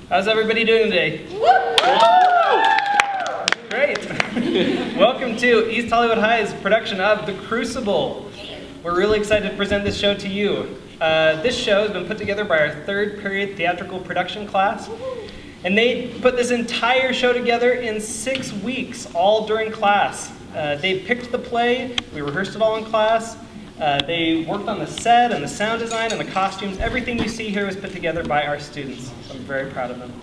How's everybody doing today? Great. Welcome to East Hollywood High's production of The Crucible. We're really excited to present this show to you. This show has been put together by our third period theatrical production class. And they put this entire show together in 6 weeks, all during class. They picked the play, we rehearsed it all in class. They worked on the set and the sound design and the costumes. Everything you see here was put together by our students. So I'm very proud of them.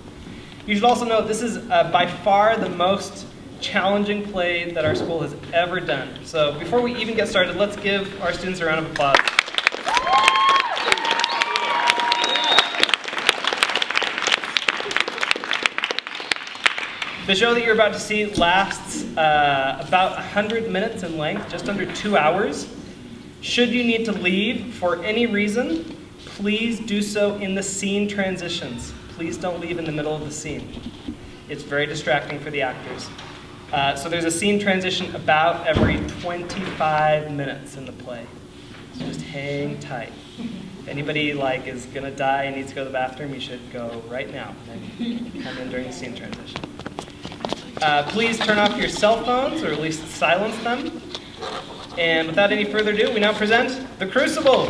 You should also know this is by far the most challenging play that our school has ever done. So before we even get started, let's give our students a round of applause. The show that you're about to see lasts about 100 minutes in length, just under 2 hours. Should you need to leave for any reason, please do so in the scene transitions. Please don't leave in the middle of the scene. It's very distracting for the actors. So there's a scene transition about every 25 minutes in the play. So just hang tight. If anybody is gonna die and needs to go to the bathroom, you should go right now and come in during the scene transition. Please turn off your cell phones, or at least silence them. And without any further ado, we now present The Crucible.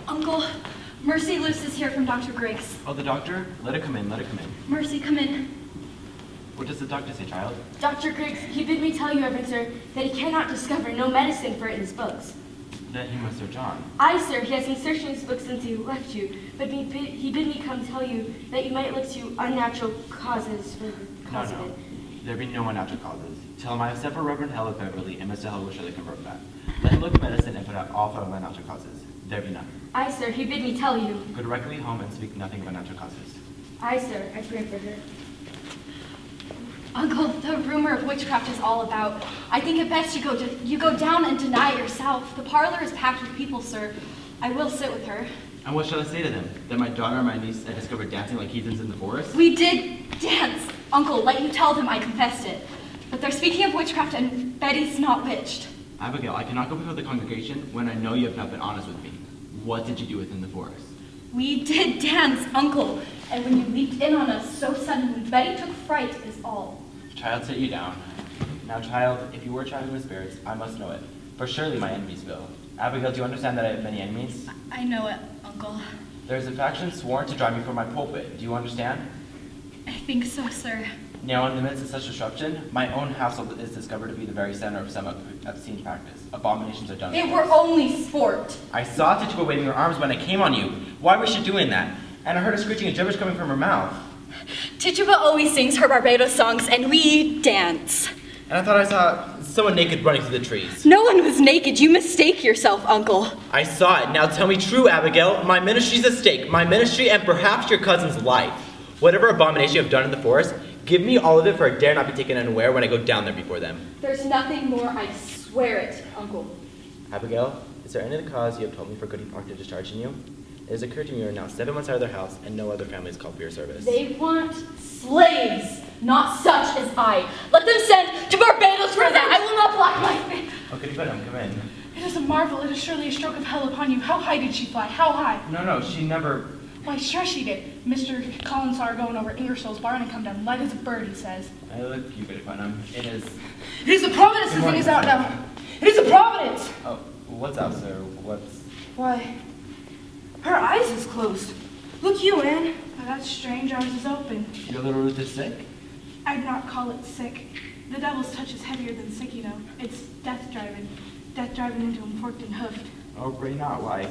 Uncle, Mercy Luce is here from Dr. Griggs. Oh, the doctor? Let her come in, let her come in. Mercy, come in. What does the doctor say, child? Dr. Griggs, he bid me tell you, Reverend Sir, that he cannot discover no medicine for it in his books. Then he must search on. Aye, sir, he has been searching his books since he left you, but he bid me come tell you that you might look to unnatural causes for the cause of it. There be no unnatural causes. Tell him I have sent for Reverend Hell of Beverly, and Mr. Hell will surely confirm that. Let him look at medicine and put out all thought of unnatural causes. There be none. Aye, sir, he bid me tell you. Go directly home and speak nothing of unnatural causes. Aye, sir, I pray for her. Uncle, the rumor of witchcraft is all about. I think it best you go down and deny yourself. The parlor is packed with people, sir. I will sit with her. And what shall I say to them? That my daughter and my niece had discovered dancing like heathens in the forest? We did dance. Uncle, let you tell them I confessed it. But they're speaking of witchcraft and Betty's not witched. Abigail, I cannot go before the congregation when I know you have not been honest with me. What did you do within the forest? We did dance, Uncle. And when you leaped in on us so suddenly, Betty took fright is all. Child, sit you down. Now, child, if you were traveling with spirits, I must know it. For surely my enemies will. Abigail, do you understand that I have many enemies? I know it, Uncle. There is a faction sworn to drive me from my pulpit. Do you understand? I think so, sir. Now, in the midst of such disruption, my own household is discovered to be the very center of some obscene practice. Abominations are done. They were only sport. I saw Tituba waving her arms when I came on you. Why was she doing that? And I heard a screeching and gibberish coming from her mouth. Tituba always sings her Barbados songs, and we dance. And I thought I saw someone naked running through the trees. No one was naked. You mistake yourself, Uncle. I saw it. Now tell me true, Abigail. My ministry's at stake. My ministry and perhaps your cousin's life. Whatever abomination you have done in the forest, give me all of it, for I dare not be taken unaware when I go down there before them. There's nothing more, I swear it, Uncle. Abigail, is there any other cause you have told me for Goody Park to discharge in you? It has occurred to me you are now 7 months out of their house, and no other family is called for your service. They want slaves, not such as I. Let them send to Barbados for that. I will not block my face. Oh, Goody Benham, come in. It is a marvel. It is surely a stroke of hell upon you. How high did she fly? How high? No, she never... Why, sure she did. Mr. Collins saw her going over Ingersoll's barn and come down light as a bird, he says. I look you, Goody Benham. It is... It is a providence the thing is out now. It is a providence. Oh, what's out, sir? What's... Why, her eyes is closed. Look you, Anne. Why, that's strange. Ours is open. Your little Ruth is sick? I'd not call it sick. The devil's touch is heavier than sick, you know. It's death driving. Death driving into him forked and hoofed. Oh, pray not. Why?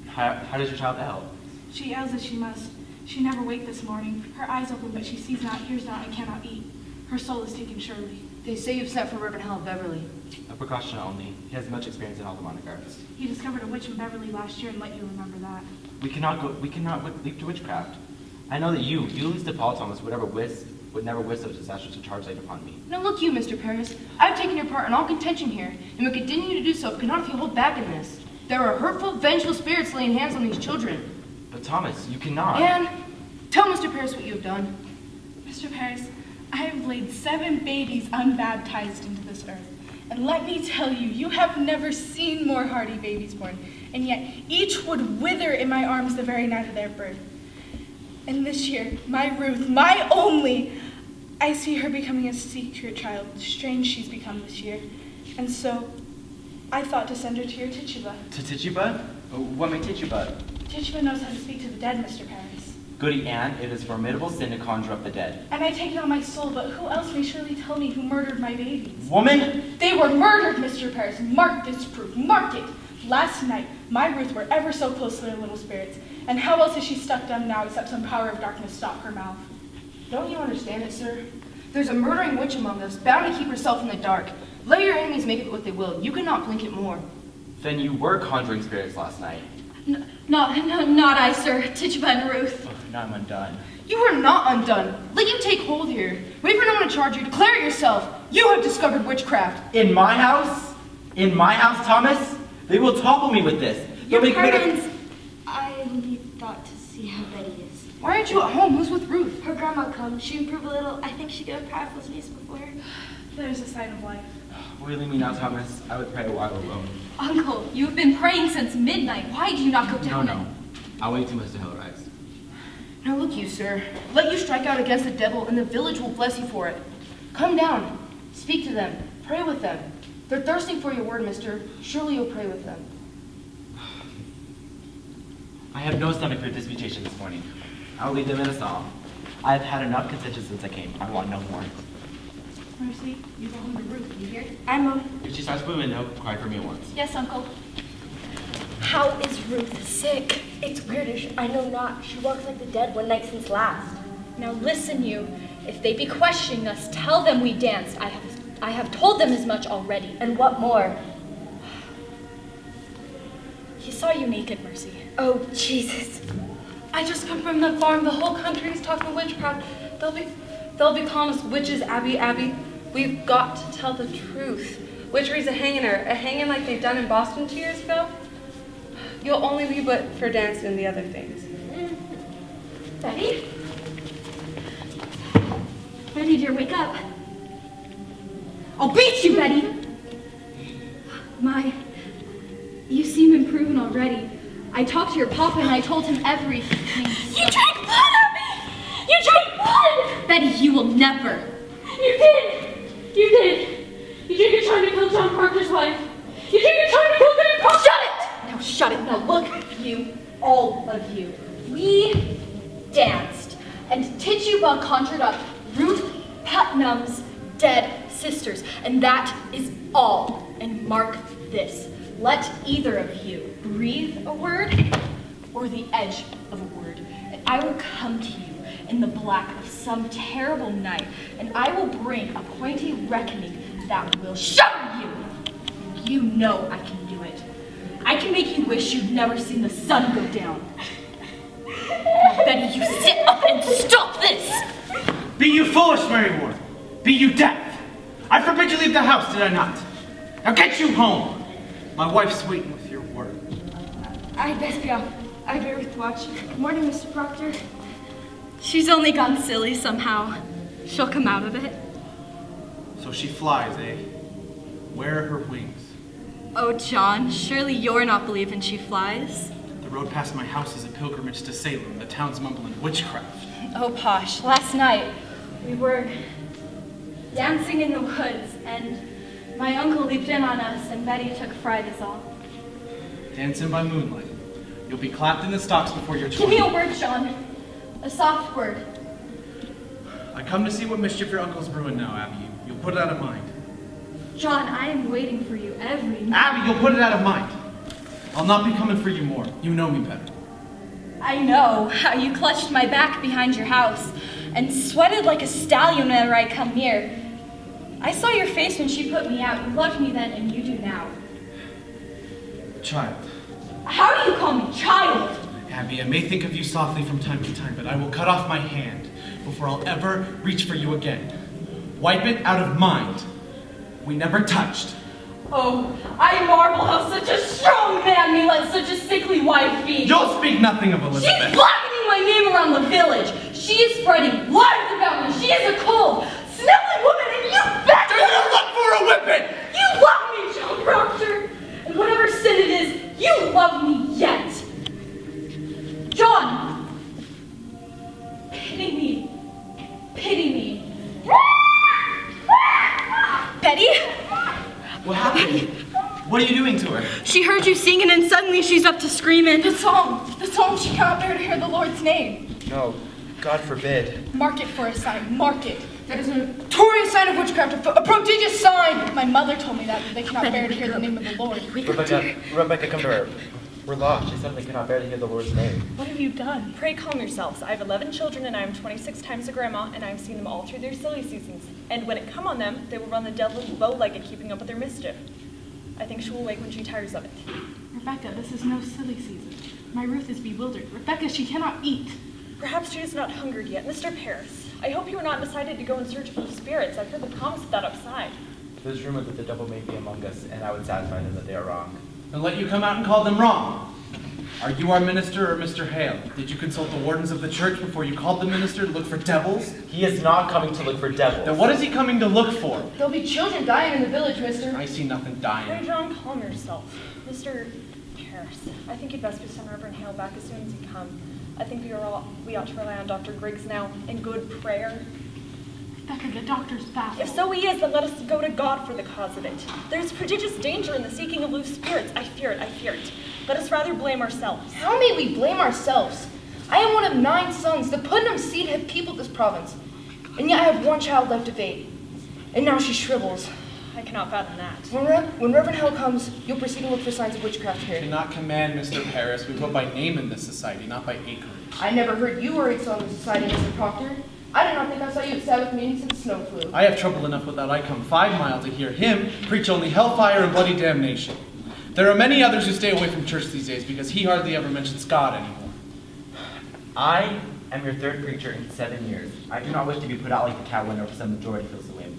How does your child ail? She ails as she must. She never waked this morning. Her eyes open, but she sees not, hears not, and cannot eat. Her soul is taken surely. They say you've sent for Reverend Hell of Beverly. A precaution only. He has much experience in all demonic arts. He discovered a witch in Beverly last year and let you remember that. We cannot leap to witchcraft. I know that you, Ulysses de Paul Thomas, would never wish those disasters to charge laid upon me. Now look you, Mr. Paris. I've taken your part in all contention here, and will continue to do so if cannot if you hold back in this. There are hurtful, vengeful spirits laying hands on these children. But Thomas, you cannot. Anne, tell Mr. Paris what you have done. Mr. Paris, I have laid 7 babies unbaptized into this earth. And let me tell you, you have never seen more hardy babies born. And yet, each would wither in my arms the very night of their birth. And this year, my Ruth, my only, I see her becoming a secret child. Strange she's become this year. And so, I thought to send her to your Tituba. To Tituba? What may Tituba? Tituba knows how to speak to the dead, Mr. Paris. Goody Anne, it is formidable sin to conjure up the dead. And I take it on my soul, but who else may surely tell me who murdered my babies? Woman! They were murdered, Mr. Paris. Mark this proof. Mark it. Last night, my Ruth were ever so close to their little spirits. And how else is she stuck dumb now except some power of darkness stop her mouth? Don't you understand it, sir? There's a murdering witch among us, bound to keep herself in the dark. Let your enemies make it what they will. You cannot blink it more. Then you were conjuring spirits last night. Not I, sir. Tituba and Ruth. Oh, now I'm undone. You are not undone. Let you take hold here. Wait for no one to charge you. Declare it yourself. You have discovered witchcraft. In my house? In my house, Thomas? They will topple me with this. They'll make me I only thought to see how Betty is. Why aren't you at home? Who's with Ruth? Her grandma comes. She improved a little. I think she got a powerful sneeze before her. There's a sign of life. Will you leave me now, Thomas? I would pray a while alone. Uncle, you have been praying since midnight. Why do you not go down? No. I'll wait till Mr. Hill arrives. Now look you, sir. Let you strike out against the devil, and the village will bless you for it. Come down. Speak to them. Pray with them. They're thirsting for your word, mister. Surely you'll pray with them. I have no stomach for disputation this morning. I'll leave them in a psalm. I have had enough contention since I came. I want no more. Mercy, you go home to Ruth. You hear? I'm Mom. If she starts from the window, cry for me at once. Yes, Uncle. How is Ruth sick? It's weirdish. I know not. She walks like the dead one night since last. Now listen, you. If they be questioning us, tell them we danced. I have told them as much already. And what more? He saw you naked, Mercy. Oh, Jesus. I just come from the farm. The whole country is talking witchcraft. They'll be calling us witches, Abby. We've got to tell the truth. Witchery's a hanging like they've done in Boston 2 years ago. You'll only be but for dancing and the other things. Betty? Betty, dear, wake up. I'll beat you, Betty! You seem improving already. I talked to your papa and I told him everything. You drank blood on me! You drank blood! Betty, you will never. You did! You did! You did your time to kill John Parker's wife! You did your time to kill Graham Parker! Shut it! Now shut it. Now look, you, all of you. We danced, and Tituba conjured up Ruth Putnam's dead sisters, and that is all. And mark this. Let either of you breathe a word or the edge of a word, and I will come to you in the black of some terrible night, and I will bring a pointy reckoning that will show you. You know I can do it. I can make you wish you'd never seen the sun go down. Now, Betty, you sit up and stop this! Be you foolish, Mary Ward. Be you deaf. I forbid you leave the house, did I not? Now get you home. My wife's waiting with your word. I'd best be off. I bear with watch. Good morning, Mr. Proctor. She's only gone silly somehow. She'll come out of it. So she flies, eh? Where are her wings? Oh, John, surely you're not believing she flies. The road past my house is a pilgrimage to Salem. The town's mumbling witchcraft. Oh, Posh, last night we were dancing in the woods, and my uncle leaped in on us, and Betty took fright is all. Dancing by moonlight. You'll be clapped in the stocks before you're 20. Give me a word, John. A soft word. I come to see what mischief your uncle's brewing now, Abby. You'll put it out of mind. John, I am waiting for you every night. Abby, you'll put it out of mind. I'll not be coming for you more. You know me better. I know how you clutched my back behind your house and sweated like a stallion whenever I come near. I saw your face when she put me out. You loved me then, and you do now. Child. How do you call me child? Abby, I may think of you softly from time to time, but I will cut off my hand before I'll ever reach for you again. Wipe it out of mind. We never touched. Oh, I marvel how such a strong man may let such a sickly wife be. You'll speak nothing of She's Elizabeth. blackening my name around the village. She is spreading lies about me. She is a cold, smelly woman, and you bet Do you look for a whipping? you love me, John Proctor. And whatever sin it is, you love me yet. John, pity me. Pity me. Betty? What happened? What are you doing to her? She heard you singing and suddenly she's up to screaming. The psalm, she cannot bear to hear the Lord's name. No, God forbid. Mark it for a sign, mark it. That is a notorious sign of witchcraft, a prodigious sign. My mother told me that they cannot bear to hear the name of the Lord. Rebecca, come to her. We're lost. She suddenly cannot bear to hear the Lord's name. What have you done? Pray calm yourselves. I have 11 children and I am 26 times a grandma, and I have seen them all through their silly seasons. And when it come on them, they will run the devil bow-legged, keeping up with their mischief. I think she will wake when she tires of it. Rebecca, this is no silly season. My Ruth is bewildered. Rebecca, she cannot eat. Perhaps she is not hungered yet. Mr. Paris, I hope you are not decided to go in search of spirits. I've heard the promise of that outside. There's rumor that the devil may be among us, and I would satisfy them that they are wrong. And let you come out and call them wrong. Are you our minister or Mr. Hale? Did you consult the wardens of the church before you called the minister to look for devils? He is not coming to look for devils. Then what is he coming to look for? There'll be children dying in the village, mister. I see nothing Pray, dying. John, calm yourself. Mr. Paris, I think you'd best be send Reverend Hale back as soon as he come. I think we ought to rely on Dr. Griggs now in good prayer. Rebecca, the doctor's baffled. If so he is, then let us go to God for the cause of it. There's prodigious danger in the seeking of loose spirits. I fear it. Let us rather blame ourselves. How may we blame ourselves? I am one of 9 sons. The Putnam seed have peopled this province. And yet I have one child left of 8. And now she shrivels. I cannot fathom that. When Reverend Hale comes, you'll proceed to look for signs of witchcraft You here. cannot command Mr. Paris. We vote by name in this society, not by acreage. I never heard you worried so in the society, Mr. Proctor. I did not think I saw you at Sabbath meeting since snow flew. I have trouble enough without I come 5 miles to hear him preach only hellfire and bloody damnation. There are many others who stay away from church these days because he hardly ever mentions God anymore. I am your 3rd preacher in 7 years. I do not wish to be put out like the cat whenever some majority feels the wind.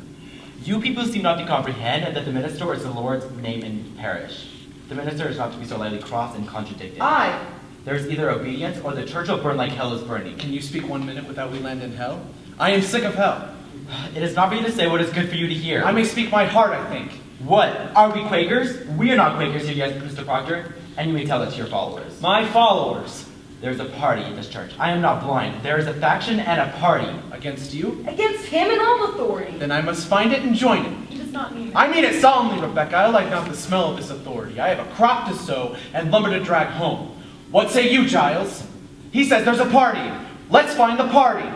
You people seem not to comprehend that the minister is the Lord's name in parish. The minister is not to be so lightly crossed and contradicted. There's either obedience or the church will burn like hell is burning. Can you speak 1 minute without we land in hell? I am sick of hell. It is not for you to say what is good for you to hear. I may speak my heart, I think. What? Are we Quakers? We are not Quakers here, yes, Mr. Proctor. And you may tell that to your followers. My followers. There's a party in this church. I am not blind. There is a faction and a party. Against you? Against him in all authority. Then I must find it and join it. He does not mean I mean it solemnly, Rebecca. I like not the smell of this authority. I have a crop to sow and lumber to drag home. What say you, Giles? He says there's a party. Let's find the party.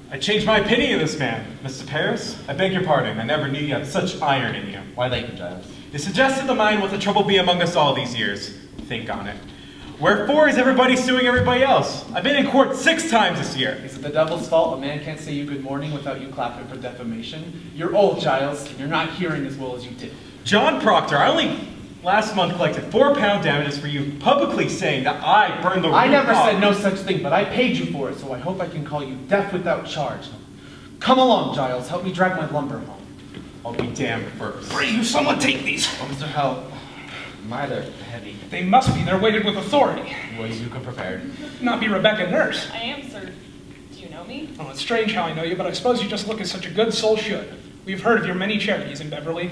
I changed my opinion of this man. Mr. Paris, I beg your pardon. I never knew you had such iron in you. Why thank you, Giles? You suggested the mind what the trouble be among us all these years. Think on it. Wherefore is everybody suing everybody else? I've been in court 6 times this year. Is it the devil's fault a man can't say you good morning without you clapping for defamation? You're old, Giles, and you're not hearing as well as you did. John Proctor, I only last month collected £4 damages for you publicly saying that I burned the I roof never off. said no such thing, but I paid you for it, so I hope I can call you deaf without charge. Come along, Giles. Help me drag my lumber home. I'll be damned first. Pray you someone take these. Oh, Mr. Hell. My, they're heavy. They must be. They're weighted with authority. Well, you come prepared. Not be Rebecca Nurse. I am, sir. Do you know me? Oh, it's strange how I know you, but I suppose you just look as such a good soul should. We've heard of your many charities in Beverly.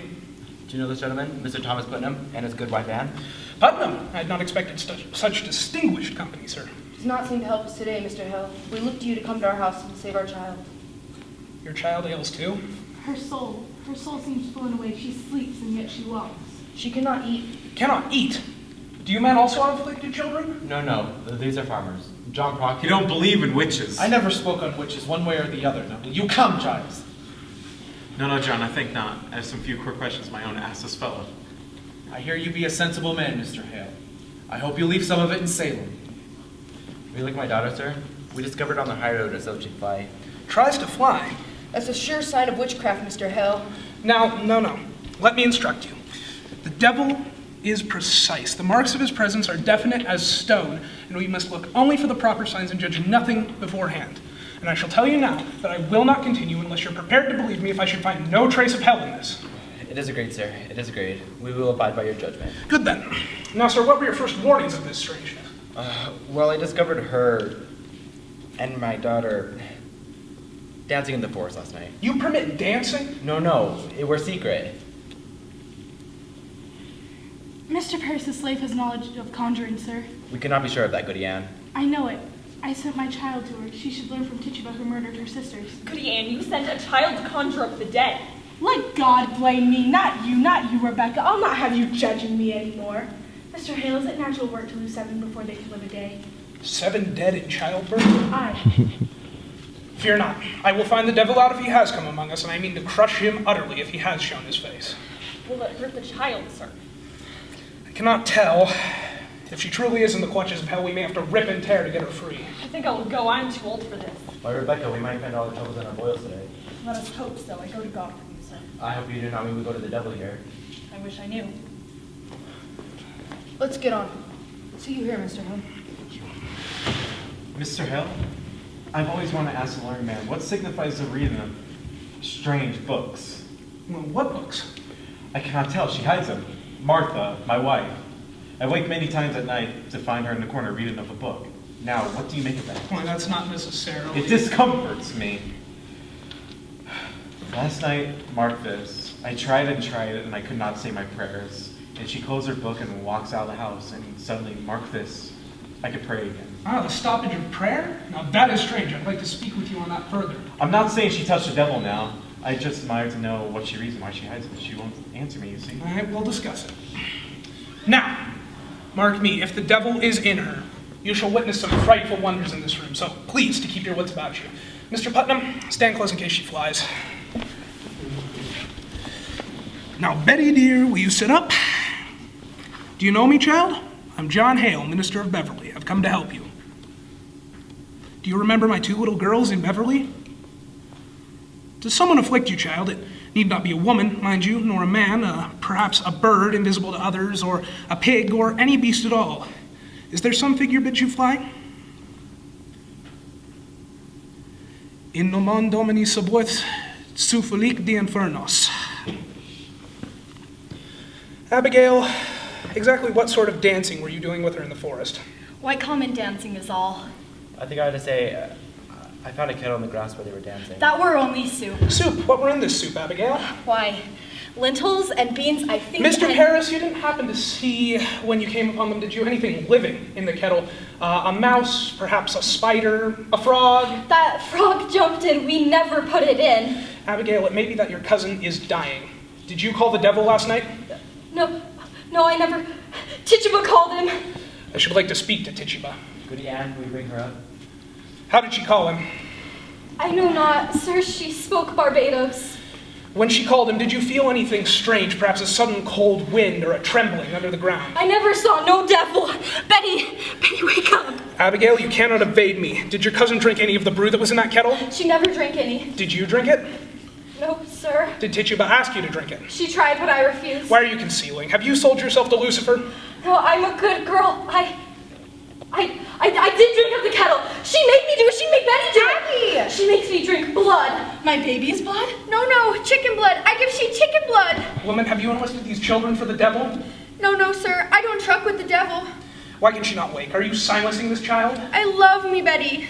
Do you know this gentleman, Mr. Thomas Putnam, and his good wife Anne? Putnam. I had not expected such distinguished company, sir. Does not seem to help us today, Mr. Hale. We look to you to come to our house and save our child. Your child ails too? Her soul seems blown away. She sleeps and yet she longs. She cannot eat. Cannot eat. Do you men also have afflicted children? No. These are farmers. John Proctor. You don't believe in witches. I never spoke on witches one way or the other. Now, will you come, Giles? No, John, I think not. I have some few quick questions of my own to ask this fellow. I hear you be a sensible man, Mr. Hale. I hope you leave some of it in Salem. Will you like my daughter, sir? We discovered on the high road a so she'd fly. Tries to fly. That's a sure sign of witchcraft, Mr. Hale. Now, no. Let me instruct you. The devil is precise. The marks of his presence are definite as stone, and we must look only for the proper signs and judge nothing beforehand. And I shall tell you now that I will not continue unless you're prepared to believe me if I should find no trace of hell in this. It is agreed, sir. It is agreed. We will abide by your judgment. Good then. Now, sir, what were your first warnings of this strangeness? Well, I discovered her and my daughter dancing in the forest last night. You permit dancing? No, it were secret. Mr. Paris's slave has knowledge of conjuring, sir. We cannot be sure of that, Goody Ann. I know it. I sent my child to her. She should learn from Tituba who murdered her sisters. Goody Ann, you sent a child to conjure up the dead. Let God blame me, not you, Rebecca. I'll not have you judging me anymore. Mr. Hale, is it natural work to lose 7 before they can live a day? 7 dead in childbirth? Aye. Fear not. I will find the devil out if he has come among us, and I mean to crush him utterly if he has shown his face. Will it hurt the child, sir? I cannot tell. If she truly is in the clutches of hell, we may have to rip and tear to get her free. I think I will go. I'm too old for this. Why, Rebecca, we might find all the troubles in our boils today. Let us hope so. I go to God for you, sir. I hope you do not mean we go to the devil here. I wish I knew. Let's get on. See you here, Mr. Hill. Mr. Hill, I've always wanted to ask the learned man, what signifies the reading of strange books? Well, what books? I cannot tell. She hides them. Martha, my wife. I wake many times at night to find her in the corner reading of a book. Now, what do you make of that? Well, that's not necessarily... It discomforts me. Last night, mark this. I tried it, and I could not say my prayers. And she closed her book and walks out of the house, and suddenly, mark this, I could pray again. Ah, the stoppage of prayer? Now that is strange. I'd like to speak with you on that further. I'm not saying she touched the devil now. I just admire to know what she reads and why she hides it. She won't answer me, you see. All right, we'll discuss it. Now, mark me, if the devil is in her, you shall witness some frightful wonders in this room, so please to keep your wits about you. Mr. Putnam, stand close in case she flies. Now, Betty, dear, will you sit up? Do you know me, child? I'm John Hale, minister of Beverly. I've come to help you. Do you remember my 2 little girls in Beverly? Does someone afflict you, child? It need not be a woman, mind you, nor a man, perhaps a bird invisible to others, or a pig, or any beast at all. Is there some figure bids you fly? In nomon Domini subuit sufolic de infernos. Abigail, exactly what sort of dancing were you doing with her in the forest? Why, common dancing is all. I think I had to say, I found a kettle in the grass where they were dancing. That were only soup. Soup? What were in this soup, Abigail? Why, lentils and beans, I think. Mr. Paris, you didn't happen to see, when you came upon them, did you anything living in the kettle? A mouse, perhaps a spider, a frog? That frog jumped in. We never put it in. Abigail, it may be that your cousin is dying. Did you call the devil last night? No, I never. Tituba called him. I should like to speak to Tituba. Goody Ann, will you bring her up? How did she call him? I know not, sir. She spoke Barbados. When she called him, did you feel anything strange, perhaps a sudden cold wind or a trembling under the ground? I never saw no devil. Betty, wake up. Abigail, you cannot evade me. Did your cousin drink any of the brew that was in that kettle? She never drank any. Did you drink it? No, sir. Did Tituba ask you to drink it? She tried, but I refused. Why are you concealing? Have you sold yourself to Lucifer? No, I'm a good girl. I did drink of the kettle. She made me do it. She made Betty do it. Abby! She makes me drink blood. My baby's blood? No, chicken blood. I give she chicken blood. Woman, have you enlisted these children for the devil? No, sir. I don't truck with the devil. Why can she not wake? Are you silencing this child? I love me, Betty.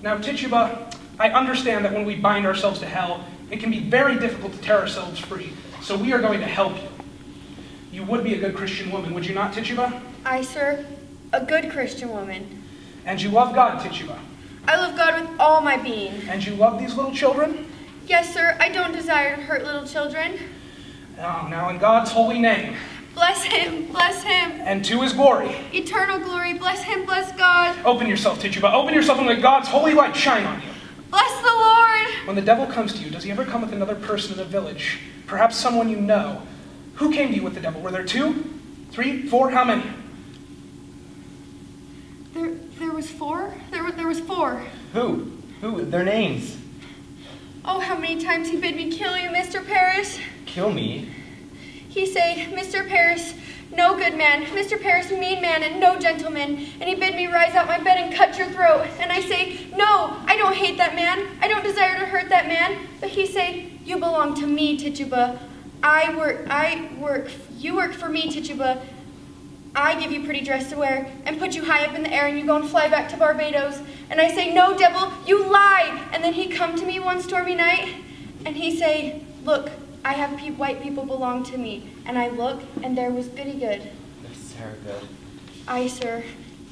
Now, Tituba, I understand that when we bind ourselves to hell, it can be very difficult to tear ourselves free. So we are going to help you. You would be a good Christian woman, would you not, Tituba? I, sir, a good Christian woman. And you love God, Tituba. I love God with all my being. And you love these little children? Yes, sir. I don't desire to hurt little children. Now in God's holy name. Bless him, bless him. And to his glory. Eternal glory, bless him, bless God. Open yourself, Tituba. Open yourself and let God's holy light shine on you. Bless the Lord. When the devil comes to you, does he ever come with another person in the village? Perhaps someone you know. Who came to you with the devil? Were there 2, 3, 4? How many? There was 4? There was 4. Who? Their names. Oh, how many times he bid me kill you, Mr. Paris. Kill me? He say, Mr. Paris, "No, good man, Mr. Paris, mean man, and no gentleman." And he bid me rise out my bed and cut your throat. And I say, "No, I don't hate that man. I don't desire to hurt that man." But he say, "You belong to me, Tituba. You work for me, Tituba. I give you pretty dress to wear and put you high up in the air and you go and fly back to Barbados." And I say, "No, devil, you lie." And then he come to me one stormy night and he say, "Look, I have white people belong to me." And I look and there was Goody Good. Miss Sarah Good. Aye, sir,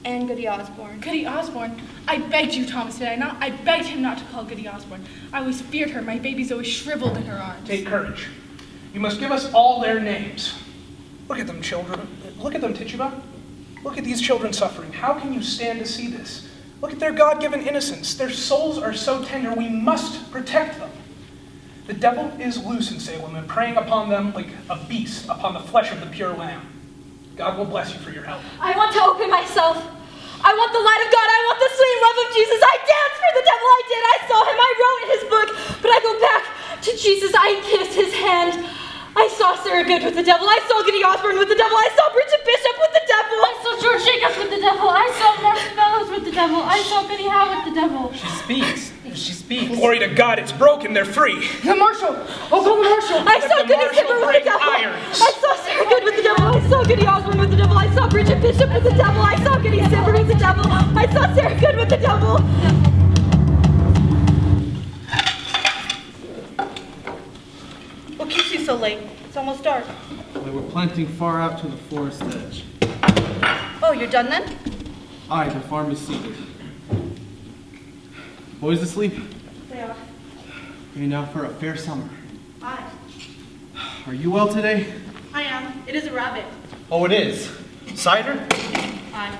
and Goody Osborne. Goody Osborne. I begged you, Thomas, did I not? I begged him not to call Goody Osborne. I always feared her. My baby's always shriveled in her arms. Take courage. You must give us all their names. Look at them, children. Look at them, Tituba. Look at these children suffering. How can you stand to see this? Look at their God-given innocence. Their souls are so tender, we must protect them. The devil is loose in Salem and preying upon them like a beast upon the flesh of the pure lamb. God will bless you for your help. I want to open myself. I want the light of God. I want the sweet love of Jesus. I danced for the devil. I did. I saw him. I wrote his book. But I go back to Jesus. I kiss his hand. I saw Sarah Good with the devil. I saw Goody Osborne with the devil. I saw Bridget Bishop with the devil. I saw George Jacobs with the devil. I saw Martin Fellows with the devil. I saw Goody Howe with the devil. She speaks. She speaks. Glory to God, it's broken, they're free. The marshal! Oh, call the marshal! I saw Goody Zimmer with the devil. I saw Sarah Good with the devil. I saw Goody Osborne with the devil. I saw Bridget Bishop with the devil. I saw Goody Zimmer with the devil. I saw Sarah Good with the devil. What keeps you so late? It's almost dark. We were planting far out to the forest edge. Oh, you're done then? Aye, the farm is seated. Boys asleep? They are. Ready now for a fair summer. Aye. Are you well today? I am. It is a rabbit. Oh, it is. Cider? Aye.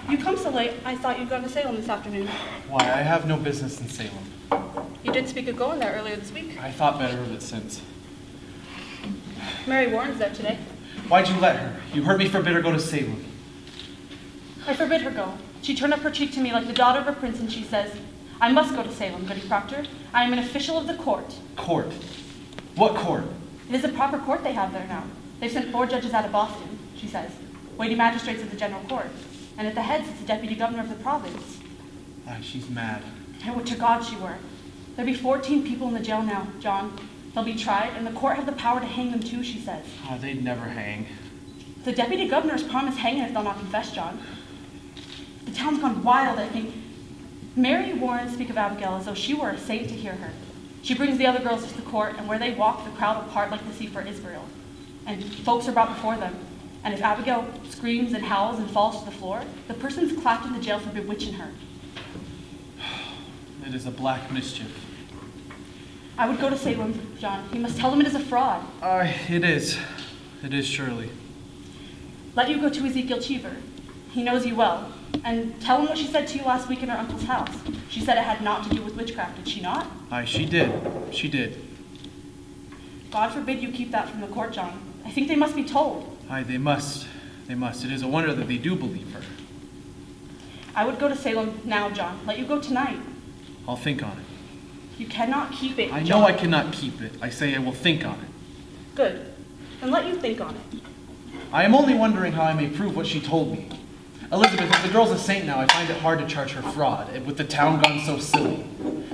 You come so late, I thought you'd gone to Salem this afternoon. Why, I have no business in Salem. You did speak of going there earlier this week. I thought better of it since. Mary Warren's there today. Why'd you let her? You heard me forbid her go to Salem. I forbid her go. She turned up her cheek to me like the daughter of a prince, and she says, "I must go to Salem, Goody Proctor. I am an official of the court." Court? What court? It is a proper court they have there now. They've sent 4 judges out of Boston, she says, weighty magistrates of the general court. And at the head sits the deputy governor of the province. Aye, she's mad. I would to God she were. There be 14 people in the jail now, John. They'll be tried, and the court have the power to hang them too, she says. Oh, they'd never hang. The deputy governor's promised hanging if they'll not confess, John. The town's gone wild, I think. Mary Warren speak of Abigail as though she were a saint to hear her. She brings the other girls to the court, and where they walk, the crowd apart like the sea for Israel. And folks are brought before them. And if Abigail screams and howls and falls to the floor, the person's clapped in the jail for bewitching her. It is a black mischief. I would go to Salem, John. You must tell them it is a fraud. Aye, it is. It is surely. Let you go to Ezekiel Cheever. He knows you well. And tell him what she said to you last week in her uncle's house. She said it had naught to do with witchcraft, did she not? Aye, she did. She did. God forbid you keep that from the court, John. I think they must be told. Aye, they must. They must. It is a wonder that they do believe her. I would go to Salem now, John. Let you go tonight. I'll think on it. You cannot keep it, I John. know I cannot keep it. I say I will think on it. Good. Then let you think on it. I am only wondering how I may prove what she told me. Elizabeth, if the girl's a saint now, I find it hard to charge her fraud, with the town gone so silly.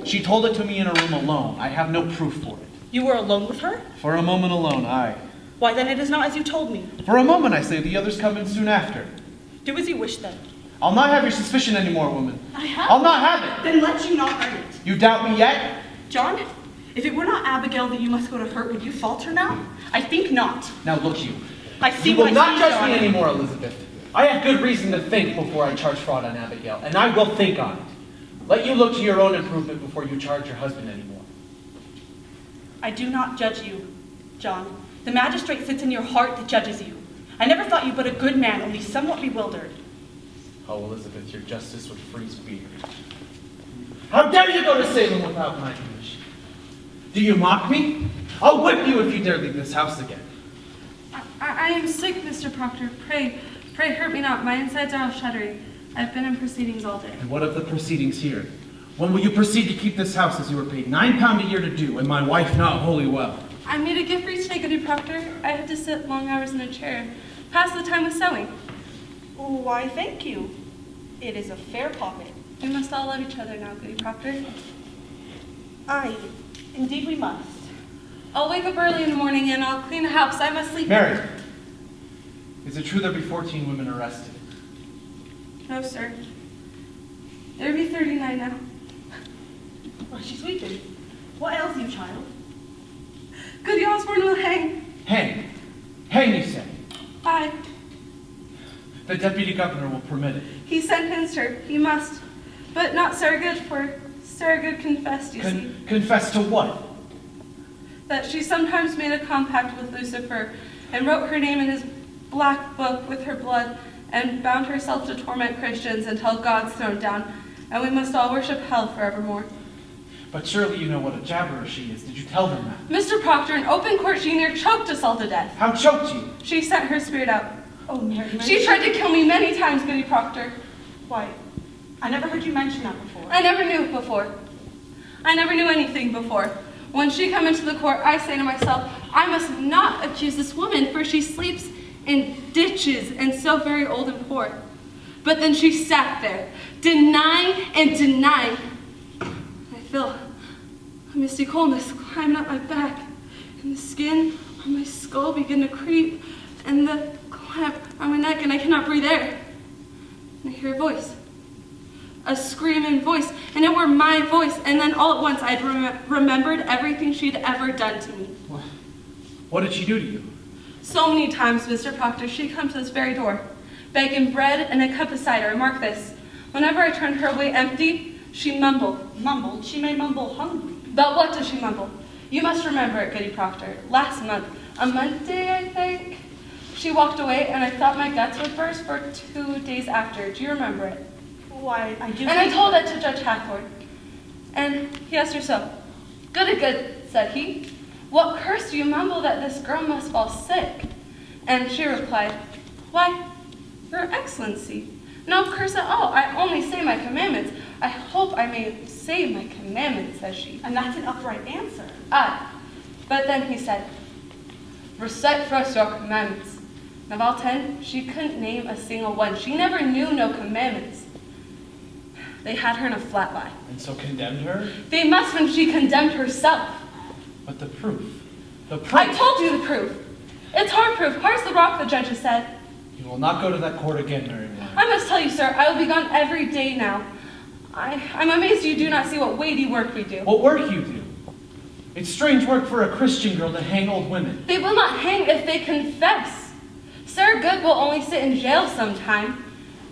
She told it to me in a room alone. I have no proof for it. You were alone with her? For a moment alone, aye. Why, then it is not as you told me. For a moment, I say. The others come in soon after. Do as you wish, then. I'll not have your suspicion anymore, woman. I have. I'll not have it. Then let you not earn it. You doubt me yet? John, if it were not Abigail that you must go to her, would you falter now? I think not. Now look you. I see You will what I not see, judge John. me anymore, Elizabeth. I have good reason to think before I charge fraud on Abigail, and I will think on it. Let you look to your own improvement before you charge your husband anymore. I do not judge you, John. The magistrate sits in your heart that judges you. I never thought you but a good man, only somewhat bewildered. Oh, Elizabeth, your justice would freeze fear. How dare you go to Salem without my permission? Do you mock me? I'll whip you if you dare leave this house again. I am sick, Mr. Proctor. Pray hurt me not. My insides are all shuddering. I've been in proceedings all day. And what of the proceedings here? When will you proceed to keep this house as you were paid £9 a year to do, and my wife not wholly well? I made a gift for you today, Goody Proctor. I had to sit long hours in a chair. Pass the time with sewing. Why, thank you. It is a fair pocket. We must all love each other now, Goody Proctor. Aye, indeed we must. I'll wake up early in the morning and I'll clean the house. I must sleep. Mary, is it true there be 14 women arrested? No, sir. There be 39 now. Well, she's weeping. What ails you, child? Goody Osborne will hang. Hang. Hang, you say? Aye. The deputy governor will permit it. He sentenced her. He must. But not Sarah Good, for Sarah Good confessed, you see. Confess to what? That she sometimes made a compact with Lucifer and wrote her name in his black book with her blood and bound herself to torment Christians until God's thrown down, and we must all worship hell forevermore. But surely you know what a jabberer she is. Did you tell them that? Mr. Proctor, in open court, she near choked us all to death. How choked you? She sent her spirit out. Oh, Mary. She tried to kill me many times, Goody Proctor. Why, I never heard you mention that before. I never knew it before. I never knew anything before. When she come into the court, I say to myself, I must not accuse this woman, for she sleeps in ditches and so very old and poor. But then she sat there, denying and denying. I feel a misty coldness climbing up my back, and the skin on my skull begin to creep, and the clamp on my neck, and I cannot breathe air. And I hear a voice. A screaming voice, and it were my voice, and then all at once I had remembered everything she'd ever done to me. What did she do to you? So many times, Mr. Proctor, she'd come to this very door, begging bread and a cup of cider, and mark this, whenever I turned her away empty, she mumbled. Mumbled? She may mumble hungry. But what does she mumble? You must remember it, Goody Proctor. Last month, a Monday, I think, she walked away, and I thought my guts would burst for 2 days after. Do you remember it? Why, I do. And I told that to Judge Hathorne. And he asked her so. Good, said he. What curse do you mumble that this girl must fall sick? And she replied, why, Your Excellency, no curse at all. I only say my commandments. I hope I may say my commandments, says she. And that's an upright answer. Ah, but then he said, recite for us your commandments. And of all 10, she couldn't name a single one. She never knew no commandments. They had her in a flat lie. And so condemned her? They must when she condemned herself. But the proof. The proof. I told you the proof. It's hard proof. Hard's the rock, the judge has said. You will not go to that court again, Mary Warren. I must tell you, sir, I will be gone every day now. I'm amazed you do not see what weighty work we do. What work you do? It's strange work for a Christian girl to hang old women. They will not hang if they confess. Sarah Good will only sit in jail sometime.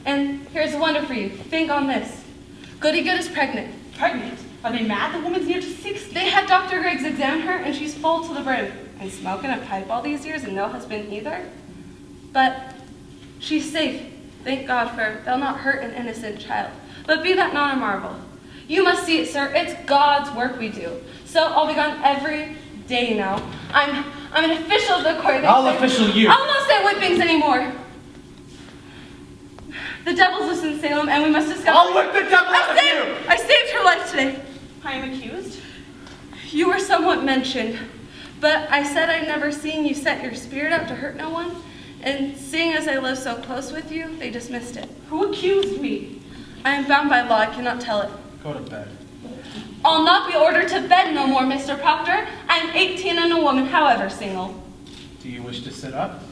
And here's a wonder for you. Think on this. Goody Good is pregnant. Pregnant? Are they mad? The woman's near to 60. They had Dr. Griggs examine her, and she's full to the brim. And smoking a pipe all these years and no husband either. But she's safe. Thank God for her. They'll not hurt an innocent child. But be that not a marvel. You must see it, sir. It's God's work we do. So I'll be gone every day now. I'm an official of the court. I'll official you. I'll not say whippings anymore. The devil's loose in Salem, and we must discover. I'll whip the devil out of you! I saved her life today. I am accused? You were somewhat mentioned, but I said I'd never seen you set your spirit out to hurt no one, and seeing as I live so close with you, they dismissed it. Who accused me? I am bound by law. I cannot tell it. Go to bed. I'll not be ordered to bed no more, Mr. Proctor. I'm 18 and a woman, however single. Do you wish to sit up?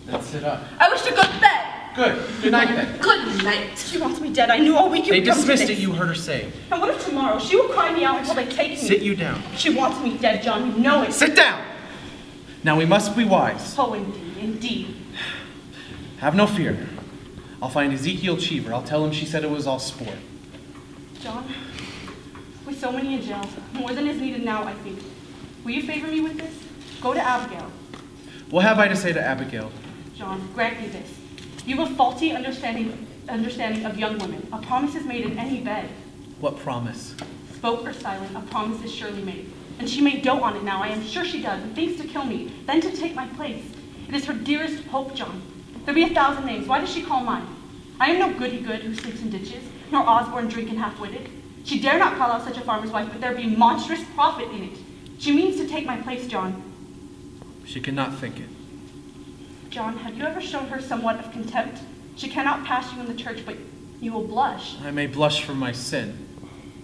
Then sit up. I wish to go to bed. Good. Good night, then. Good night. She wants me dead. I knew all week you They would come to dismissed this. it, you heard her say. And what if tomorrow she will cry me out until they take me? Sit you down. She wants me dead, John. You know it. Sit down! Now we must be wise. Oh, indeed, indeed. Have no fear. I'll find Ezekiel Cheever. I'll tell him she said it was all sport. John, with so many in jail, more than is needed now, I think. Will you favor me with this? Go to Abigail. What have I to say to Abigail? John, grant me this. You have a faulty understanding of young women. A promise is made in any bed. What promise? Spoke or silent, a promise is surely made. And she may dote on it now, I am sure she does, and thinks to kill me, then to take my place. It is her dearest hope, John. There be 1,000 names. Why does she call mine? I am no goody-good who sleeps in ditches, nor Osborne drinking half-witted. She dare not call out such a farmer's wife, but there be monstrous profit in it. She means to take my place, John. She cannot think it. John, have you ever shown her somewhat of contempt? She cannot pass you in the church, but you will blush. I may blush for my sin.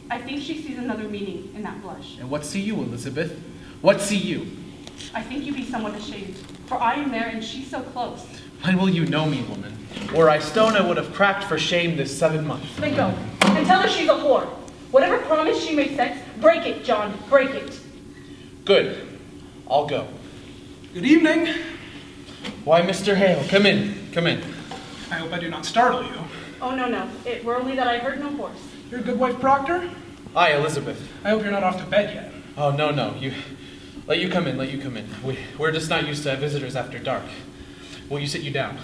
I think she sees another meaning in that blush. And what see you, Elizabeth? What see you? I think you be somewhat ashamed, for I am there and she so close. When will you know me, woman? Were I stone, I would have cracked for shame this 7 months. Then go, and tell her she's a whore. Whatever promise she may set, break it, John, break it. Good. I'll go. Good evening. Why, Mr. Hale, come in, come in. I hope I do not startle you. Oh, no, it were only that I heard no horse. Your good wife Proctor? Aye, Elizabeth. I hope you're not off to bed yet. Oh, no. Let you come in. We're just not used to visitors after dark. Will you sit you down?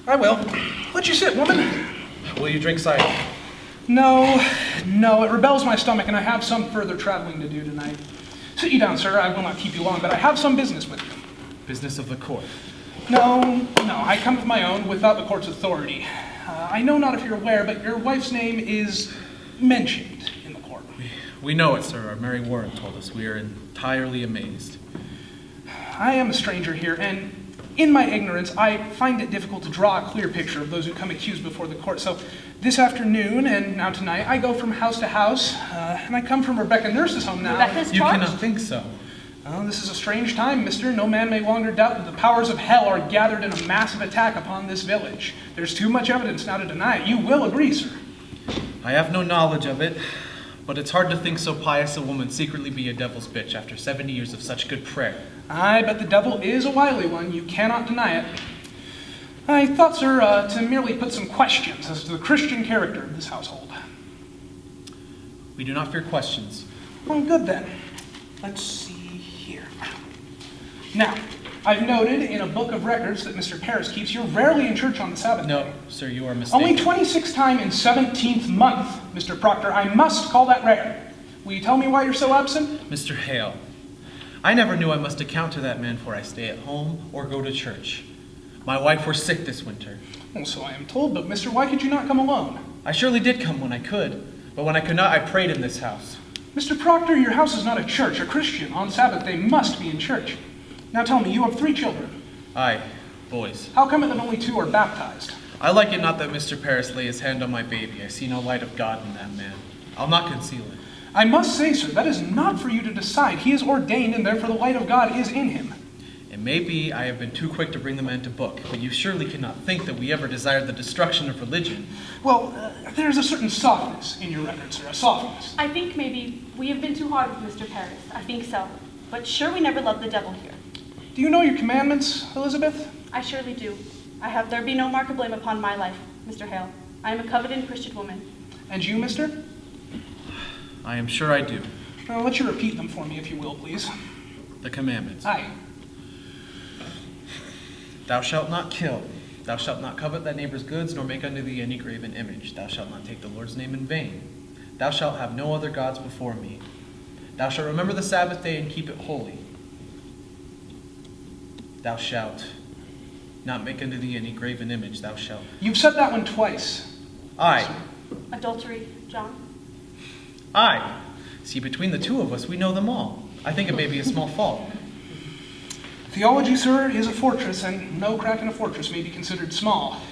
I will. Let you sit, woman. Will you drink cider? No, it rebels my stomach, and I have some further traveling to do tonight. Sit you down, sir. I will not keep you long, but I have some business with you. Business of the court. No, I come of my own without the court's authority. I know not if you're aware, but your wife's name is mentioned in the court. We know it, sir. Our Mary Warren told us. We are entirely amazed. I am a stranger here, and in my ignorance, I find it difficult to draw a clear picture of those who come accused before the court. So this afternoon, and now tonight, I go from house to house, and I come from Rebecca Nurse's home now. Rebecca's You charged? cannot think so. Oh, this is a strange time, mister. No man may longer doubt that the powers of hell are gathered in a massive attack upon this village. There's too much evidence now to deny it. You will agree, sir. I have no knowledge of it, but it's hard to think so pious a woman secretly be a devil's bitch after 70 years of such good prayer. Aye, but the devil is a wily one. You cannot deny it. I thought, sir, to merely put some questions as to the Christian character of this household. We do not fear questions. Well, good then. Let's see here. Now, I've noted in a book of records that Mr. Paris keeps you're rarely in church on the Sabbath. No, sir, you are mistaken. Only 26 times in 17th month, Mr. Proctor. I must call that rare. Will you tell me why you're so absent? Mr. Hale, I never knew I must account to that man for I stay at home or go to church. My wife were sick this winter. Well, so I am told, but mister, why could you not come alone? I surely did come when I could, but when I could not, I prayed in this house. Mr. Proctor, your house is not a church. A Christian on Sabbath day must be in church. Now tell me, you have 3 children. Aye, boys. How come it that only 2 are baptized? I like it not that Mr. Paris lay his hand on my baby. I see no light of God in that man. I'll not conceal it. I must say, sir, that is not for you to decide. He is ordained, and therefore the light of God is in him. It may be I have been too quick to bring the man to book, but you surely cannot think that we ever desired the destruction of religion. Well, there's a certain softness in your record, sir, a softness. I think maybe we have been too hard with Mr. Paris. I think so. But sure we never loved the devil here. Do you know your commandments, Elizabeth? I surely do. I have there be no mark of blame upon my life, Mr. Hale. I am a covenant Christian woman. And you, mister? I am sure I do. I'll let you repeat them for me, if you will, please. The commandments. Aye. Thou shalt not kill. Thou shalt not covet thy neighbor's goods, nor make unto thee any graven image. Thou shalt not take the Lord's name in vain. Thou shalt have no other gods before me. Thou shalt remember the Sabbath day and keep it holy. Thou shalt not make unto thee any graven image. Thou shalt. You've said that one twice. Aye. Adultery, John? Aye. See, between the 2 of us, we know them all. I think it may be a small fault. Theology, sir, is a fortress, and no crack in a fortress may be considered small.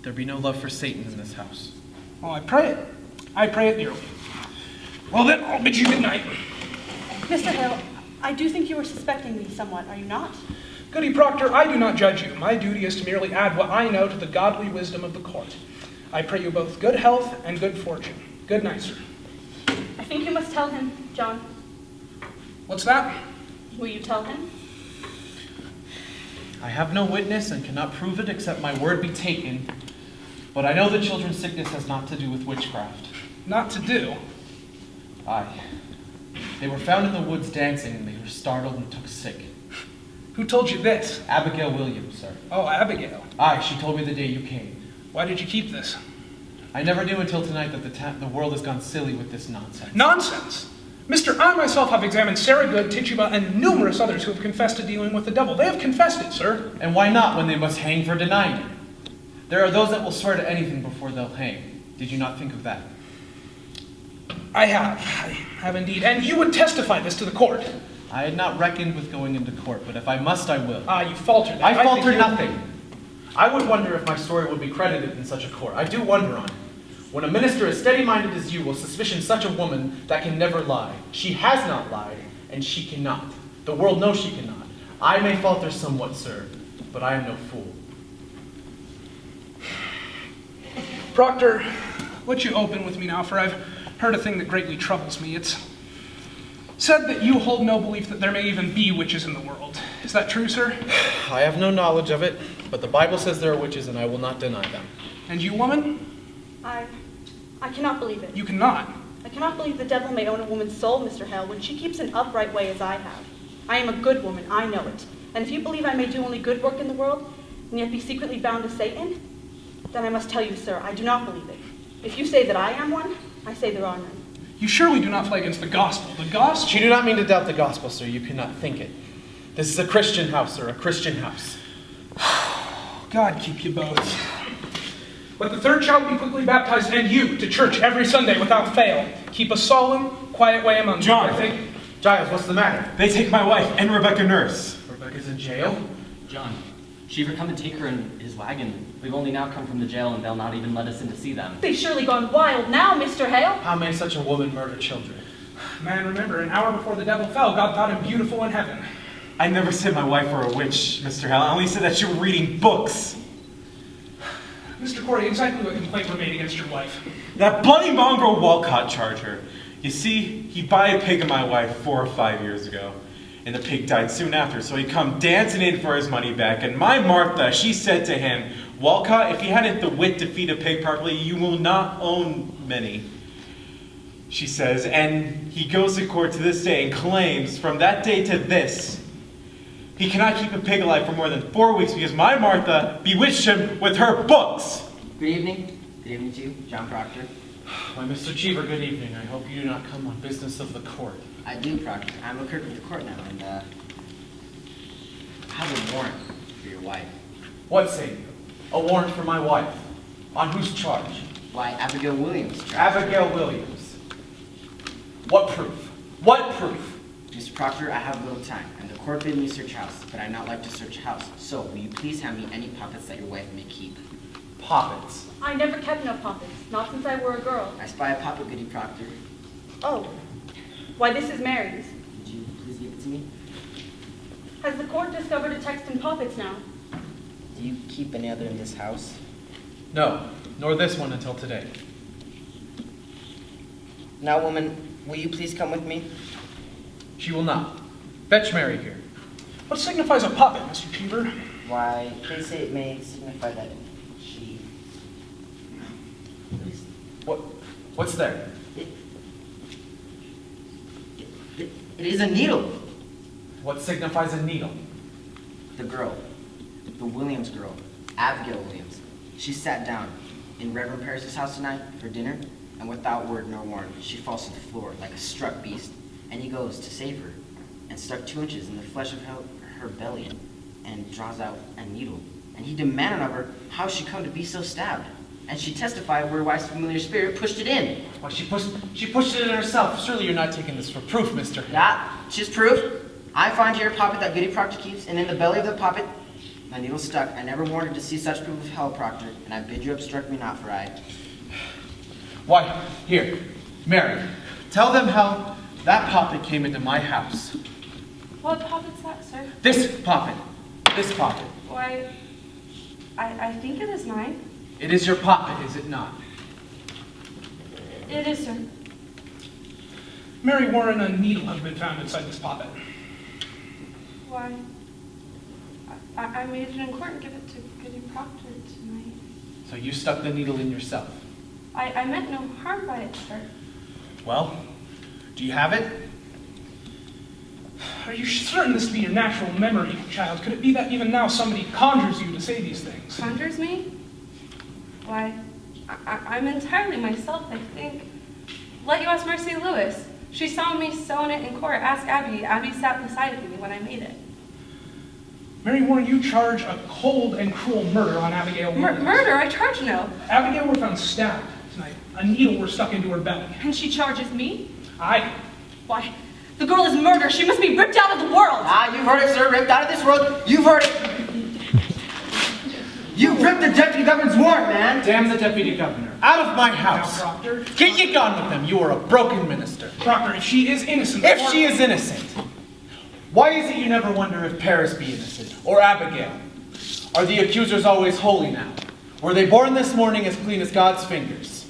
There be no love for Satan in this house. Well, I pray it. I pray it dearly. Well, then, I'll bid you good night. Mr. Hale, I do think you are suspecting me somewhat, are you not? Goody Proctor, I do not judge you. My duty is to merely add what I know to the godly wisdom of the court. I pray you both good health and good fortune. Good night, sir. I think you must tell him, John. What's that? Will you tell him? I have no witness and cannot prove it except my word be taken. But I know the children's sickness has not to do with witchcraft. Not to do? Aye. They were found in the woods dancing, and they were startled and took sick. Who told you this? Abigail Williams, sir. Oh, Abigail. Aye, she told me the day you came. Why did you keep this? I never knew until tonight that the world has gone silly with this nonsense. Nonsense! Mister, I myself have examined Sarah Good, Tituba, and numerous others who have confessed to dealing with the devil. They have confessed it, sir. And why not when they must hang for denying it? There are those that will swear to anything before they'll hang. Did you not think of that? I have indeed. And you would testify this to the court. I had not reckoned with going into court, but if I must, I will. You faltered. I think falter you- nothing. I would wonder if my story would be credited in such a court. I do wonder on it. When a minister as steady-minded as you will suspicion such a woman that can never lie. She has not lied, and she cannot. The world knows she cannot. I may falter somewhat, sir, but I am no fool. Proctor, let you open with me now, for I've heard a thing that greatly troubles me. It's said that you hold no belief that there may even be witches in the world. Is that true, sir? I have no knowledge of it, but the Bible says there are witches, and I will not deny them. And you, woman? I cannot believe it. You cannot. I cannot believe the devil may own a woman's soul, Mr. Hale, when she keeps an upright way as I have. I am a good woman, I know it. And if you believe I may do only good work in the world, and yet be secretly bound to Satan, then I must tell you, sir, I do not believe it. If you say that I am one, I say there are none. You surely do not fight against the gospel. The gospel? You do not mean to doubt the gospel, sir. You cannot think it. This is a Christian house, sir, a Christian house. God keep you both. Let the third child be quickly baptized, and you to church every Sunday without fail. Keep a solemn, quiet way among John. you, I think. Giles, what's the matter? They take my wife and Rebecca Nurse. Rebecca's in jail? John, Cheever come and take her in his wagon. We've only now come from the jail, and they'll not even let us in to see them. They've surely gone wild now, Mr. Hale. How may such a woman murder children? Man, remember, an hour before the devil fell, God thought him beautiful in heaven. I never said my wife were a witch, Mr. Hale. I only said that she were reading books. Mr. Corey, exactly what complaint were made against your wife? That bloody mongrel Walcott charged her. You see, he buy a pig of my wife 4 or 5 years ago, and the pig died soon after, so he come dancing in for his money back, and my Martha, she said to him, Walcott, if you hadn't the wit to feed a pig properly, you will not own many. She says, and he goes to court to this day and claims from that day to this, he cannot keep a pig alive for more than 4 weeks because my Martha bewitched him with her books. Good evening. Good evening to you, John Proctor. Why, Mr. Cheever, good evening. I hope you do not come on business of the court. I do, Proctor. I'm a clerk of the court now, and I have a warrant for your wife. What say you? A warrant for my wife. On whose charge? Why, Abigail Williams. Abigail Williams. What proof? What proof? Mr. Proctor, I have little time, and the court bid me search house, but I not like to search house. So, will you please hand me any puppets that your wife may keep? Poppets. I never kept no puppets, not since I were a girl. I spy a puppet, Goody Proctor. Oh, why this is Mary's. Would you please give it to me? Has the court discovered a text in puppets now? Do you keep any other in this house? No, nor this one until today. Now, woman, will you please come with me? She will not. Fetch Mary here. What signifies a puppet, Mr. Cheever? Why, they say it may signify that she... What's there? It is a needle. What signifies a needle? The girl, the Williams girl, Abigail Williams. She sat down in Reverend Parrish's house tonight for dinner, and without word nor warning, she falls to the floor like a struck beast. And he goes to save her, and stuck 2 inches in the flesh of her belly, and draws out a needle. And he demanded of her how she come to be so stabbed. And she testified where her wife's familiar spirit pushed it in. Why, she pushed it in herself. Surely you're not taking this for proof, Mr. Hale. That, she's proof. I find here a puppet that Goody Proctor keeps, and in the belly of the puppet, my needle stuck. I never wanted to see such proof of hell, Proctor, and I bid you obstruct me not, for I... Why, here, Mary, tell them how that puppet came into my house. What puppet's that, sir? This puppet. This puppet. Why, I think it is mine. It is your puppet, is it not? It is, sir. Mary Warren, a needle has been found inside this puppet. Why, I made it in court and give it to Goody Proctor tonight. So you stuck the needle in yourself. I meant no harm by it, sir. Well, do you have it? Are you certain this to be your natural memory, child? Could it be that even now somebody conjures you to say these things? Conjures me? Why, I'm entirely myself, I think. Let you ask Mercy Lewis. She saw me sewing it in court. Ask Abby. Abby sat beside me when I made it. Mary Warren, you charge a cold and cruel murder on Abigail Williams. Murder? I charge no. Abigail were found stabbed tonight. A needle were stuck into her belly. And she charges me? Aye. Why, The girl is murder. She must be ripped out of the world. Ah, you've heard it, sir. Ripped out of this world. You've heard it. You ripped the deputy governor's warrant, man. Damn the deputy governor. Out of my house. Now, Proctor. Get ye gone with them. You are a broken minister. Proctor, if she is innocent... If she is innocent, why is it you never wonder if Paris be innocent, or Abigail? Are the accusers always holy now? Were they born this morning as clean as God's fingers?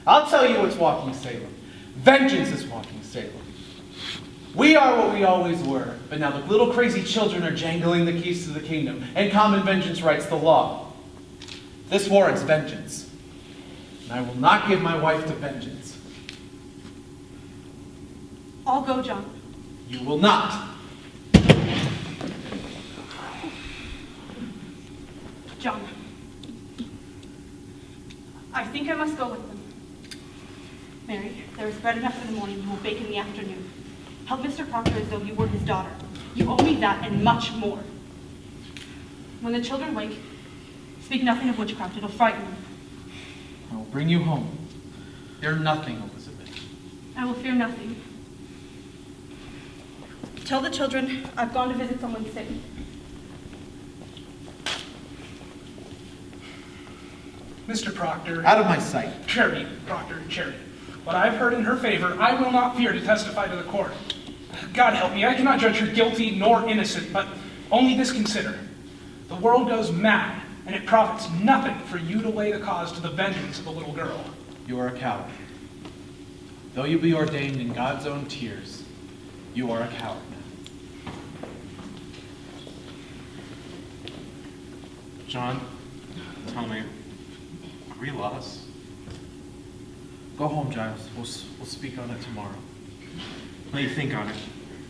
I'll tell you what's walking Salem. Vengeance is walking Salem. We are what we always were, but now the little crazy children are jangling the keys to the kingdom, and common vengeance writes the law. This warrants vengeance, and I will not give my wife to vengeance. I'll go, John. You will not. John. I think I must go with them. Mary, there is bread enough for the morning. You will bake in the afternoon. Help Mr. Proctor as though you were his daughter. You owe me that and much more. When the children wake, speak nothing of witchcraft. It'll frighten them. I will bring you home. Fear nothing, Elizabeth. I will fear nothing. Tell the children I've gone to visit someone sick. Mr. Proctor... Out of my sight. Charity, Proctor, charity. What I've heard in her favor, I will not fear to testify to the court. God help me, I cannot judge her guilty nor innocent, but only this consider. The world goes mad, and it profits nothing for you to lay the cause to the vengeance of a little girl. You are a coward. Though you be ordained in God's own tears, you are a coward now. John, tell me, are we lost? Go home, Giles. We'll speak on it tomorrow. Let you think on it.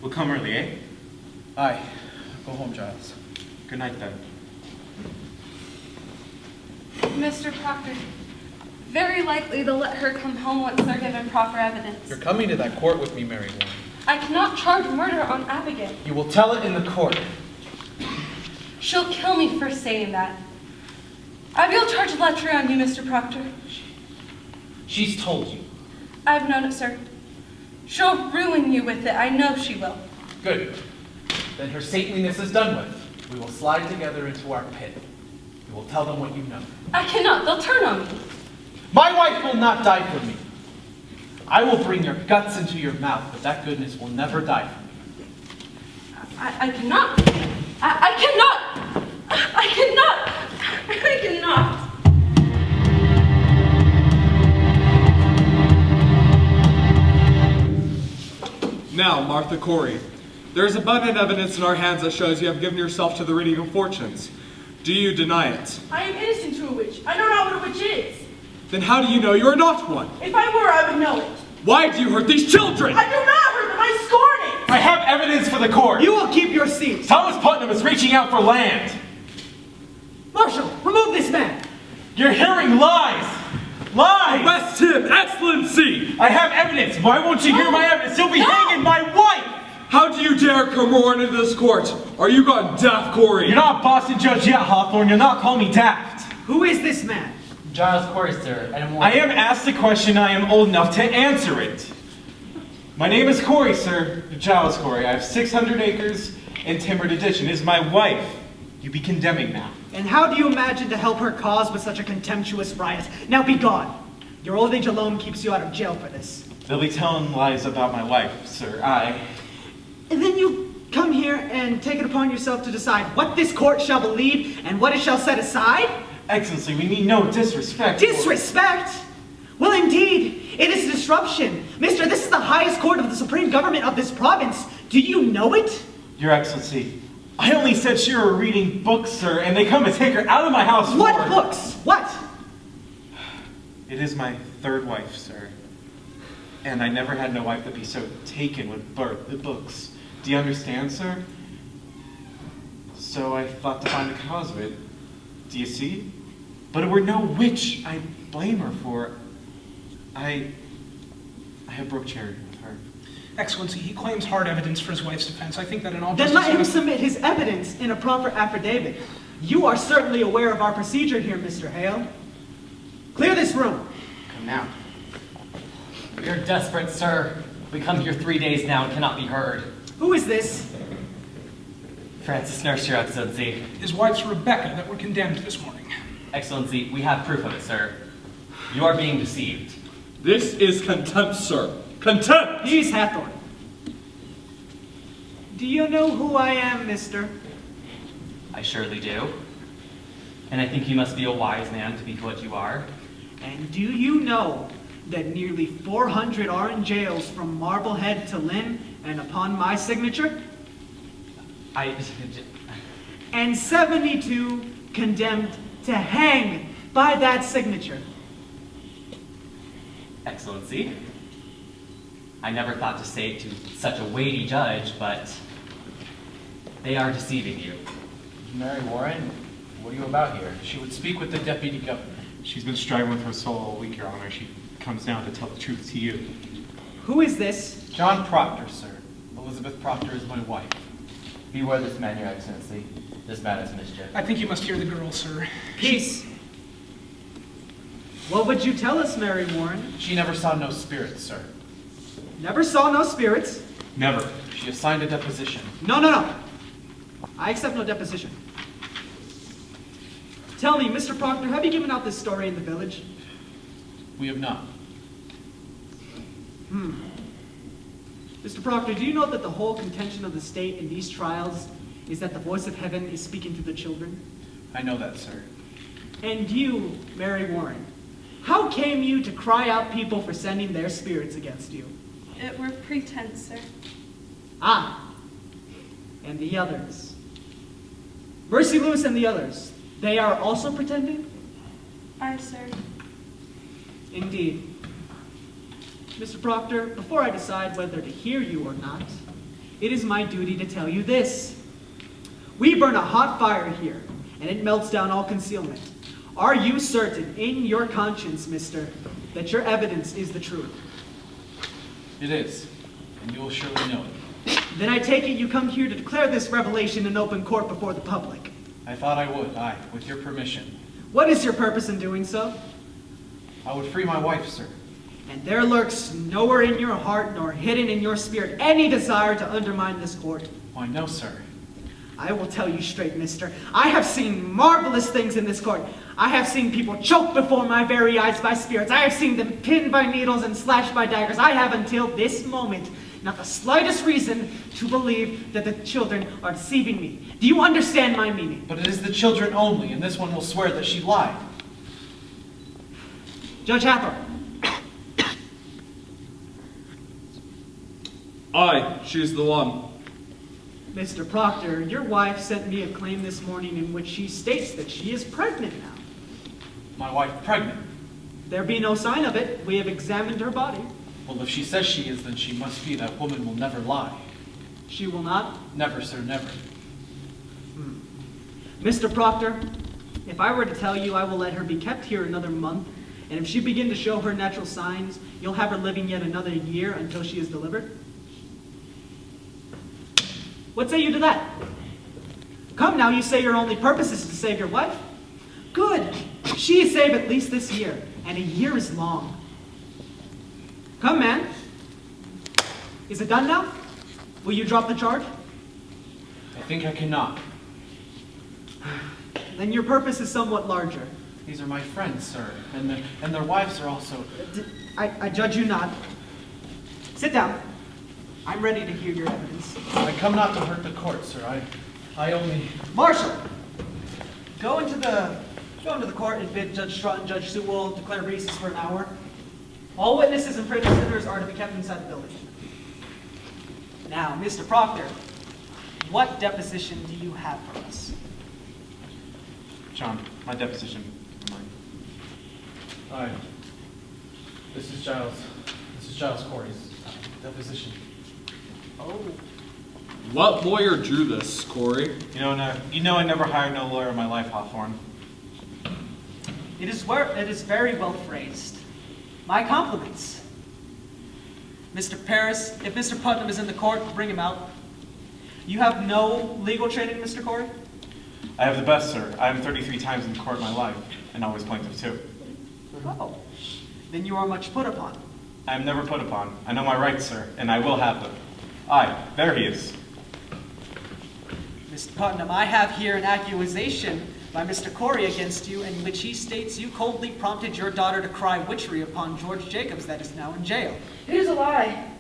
We'll come early, eh? Aye. Go home, Giles. Good night, then. Mr. Proctor, very likely they'll let her come home once they're given proper evidence. You're coming to that court with me, Mary Warren. I cannot charge murder on Abigail. You will tell it in the court. She'll kill me for saying that. Abigail charged lechery on you, Mr. Proctor. She's told you. I've known it, sir. She'll ruin you with it. I know she will. Good. Then her saintliness is done with. We will slide together into our pit. You will tell them what you know. I cannot. They'll turn on me. My wife will not die for me. I will bring your guts into your mouth, but that goodness will never die for me. I cannot. I cannot. I cannot. I cannot. Now, Martha Corey, there is abundant evidence in our hands that shows you have given yourself to the reading of fortunes. Do you deny it? I am innocent to a witch. I know not what a witch is. Then how do you know you are not one? If I were, I would know it. Why do you hurt these children? I do not hurt them. I scorn it. I have evidence for the court. You will keep your seats. Thomas Putnam is reaching out for land. Marshal, remove this man. You're hearing lies. Lies. Arrest him, Excellency. I have evidence. Why won't you hear my evidence? You'll be hanging my wife. How do you dare come roaring into this court? Are you gone daft, Corey? You're not Boston Judge yet, Hawthorne. You'll not call me daft. Who is this man? Giles Corey, sir. I am asked the question. I am old enough to answer it. My name is Corey, sir. Giles Corey. I have 600 acres and timbered addition. It is my wife you be condemning now. And how do you imagine to help her cause with such a contemptuous riot? Now be gone. Your old age alone keeps you out of jail for this. They'll be telling lies about my wife, sir. And then you come here and take it upon yourself to decide what this court shall believe and what it shall set aside? Excellency, we need no disrespect. Disrespect? Well, indeed, it is disruption. Mister, this is the highest court of the supreme government of this province. Do you know it? Your Excellency, I only said she were reading books, sir, and they come and take her out of my house. What books? What? It is my third wife, sir. And I never had no wife that be so taken with the books. Do you understand, sir? So I thought to find the cause of it. Do you see? But it were no witch I blame her for. I have broke charity with her. Excellency, he claims hard evidence for his wife's defense. I think that in all Then justice... let him submit his evidence in a proper affidavit. You are certainly aware of our procedure here, Mr. Hale. Clear this room. Come now. We are desperate, sir. We come here 3 days now and cannot be heard. Who is this? Francis Nurse, Your Excellency. His wife's Rebecca that were condemned this morning. Excellency, we have proof of it, sir. You are being deceived. This is contempt, sir. Contempt! Peace, Hathorn. Do you know who I am, mister? I surely do. And I think you must be a wise man to be what you are. And do you know that nearly 400 are in jails from Marblehead to Lynn and upon my signature? And 72 condemned to hang by that signature. Excellency, I never thought to say it to such a weighty judge, but they are deceiving you. Mary Warren, what are you about here? She would speak with the deputy governor. She's been striving with her soul all week, Your Honor. She comes down to tell the truth to you. Who is this? John Proctor, sir. Elizabeth Proctor is my wife. Beware this man, Your Excellency. This man is mischief. I think you must hear the girl, sir. Peace. What would you tell us, Mary Warren? She never saw no spirits, sir. Never saw no spirits? Never. She assigned a deposition. No. I accept no deposition. Tell me, Mr. Proctor, have you given out this story in the village? We have not. Mr. Proctor, do you know that the whole contention of the state in these trials is that the voice of heaven is speaking to the children? I know that, sir. And you, Mary Warren, how came you to cry out people for sending their spirits against you? It were pretense, sir. Ah, and the others. Mercy Lewis and the others, they are also pretending? Aye, sir. Indeed. Mr. Proctor, before I decide whether to hear you or not, it is my duty to tell you this. We burn a hot fire here, and it melts down all concealment. Are you certain in your conscience, mister, that your evidence is the truth? It is, and you will surely know it. Then I take it you come here to declare this revelation in open court before the public. I thought I would, aye, with your permission. What is your purpose in doing so? I would free my wife, sir. And there lurks nowhere in your heart nor hidden in your spirit any desire to undermine this court. Why, no, sir. I will tell you straight, mister. I have seen marvelous things in this court. I have seen people choked before my very eyes by spirits. I have seen them pinned by needles and slashed by daggers. I have until this moment not the slightest reason to believe that the children are deceiving me. Do you understand my meaning? But it is the children only, and this one will swear that she lied. Judge Hathor. Aye, she's the one. Mr. Proctor, your wife sent me a claim this morning in which she states that she is pregnant now. My wife pregnant? There be no sign of it. We have examined her body. Well, if she says she is, then she must be. That woman will never lie. She will not? Never, sir, never. Mr. Proctor, if I were to tell you I will let her be kept here another month, and if she begin to show her natural signs, you'll have her living yet another year until she is delivered? What say you to that? Come now, you say your only purpose is to save your wife? Good. She is saved at least this year, and a year is long. Come, man. Is it done now? Will you drop the charge? I think I cannot. Then your purpose is somewhat larger. These are my friends, sir, and their wives are also... I judge you not. Sit down. I'm ready to hear your evidence. I come not to hurt the court, sir. I only... Marshal! Go into the court and bid Judge Strutt and Judge Sewell declare recess for an hour. All witnesses and prisoners are to be kept inside the building. Now, Mr. Proctor, what deposition do you have for us? John, my deposition. Hi. This is Giles Corey's deposition. Oh. What lawyer drew this, Corey? You know I never hired no lawyer in my life, Hawthorne. It is very well phrased. My compliments. Mr. Paris, if Mr. Putnam is in the court, bring him out. You have no legal training, Mr. Corey? I have the best, sir. I am 33 times in court in my life, and always plaintiff too. Oh, then you are much put upon. I am never put upon. I know my rights, sir, and I will have them. Aye, there he is. Mr. Putnam, I have here an accusation by Mr. Corey against you in which he states you coldly prompted your daughter to cry witchery upon George Jacobs that is now in jail. It is a lie.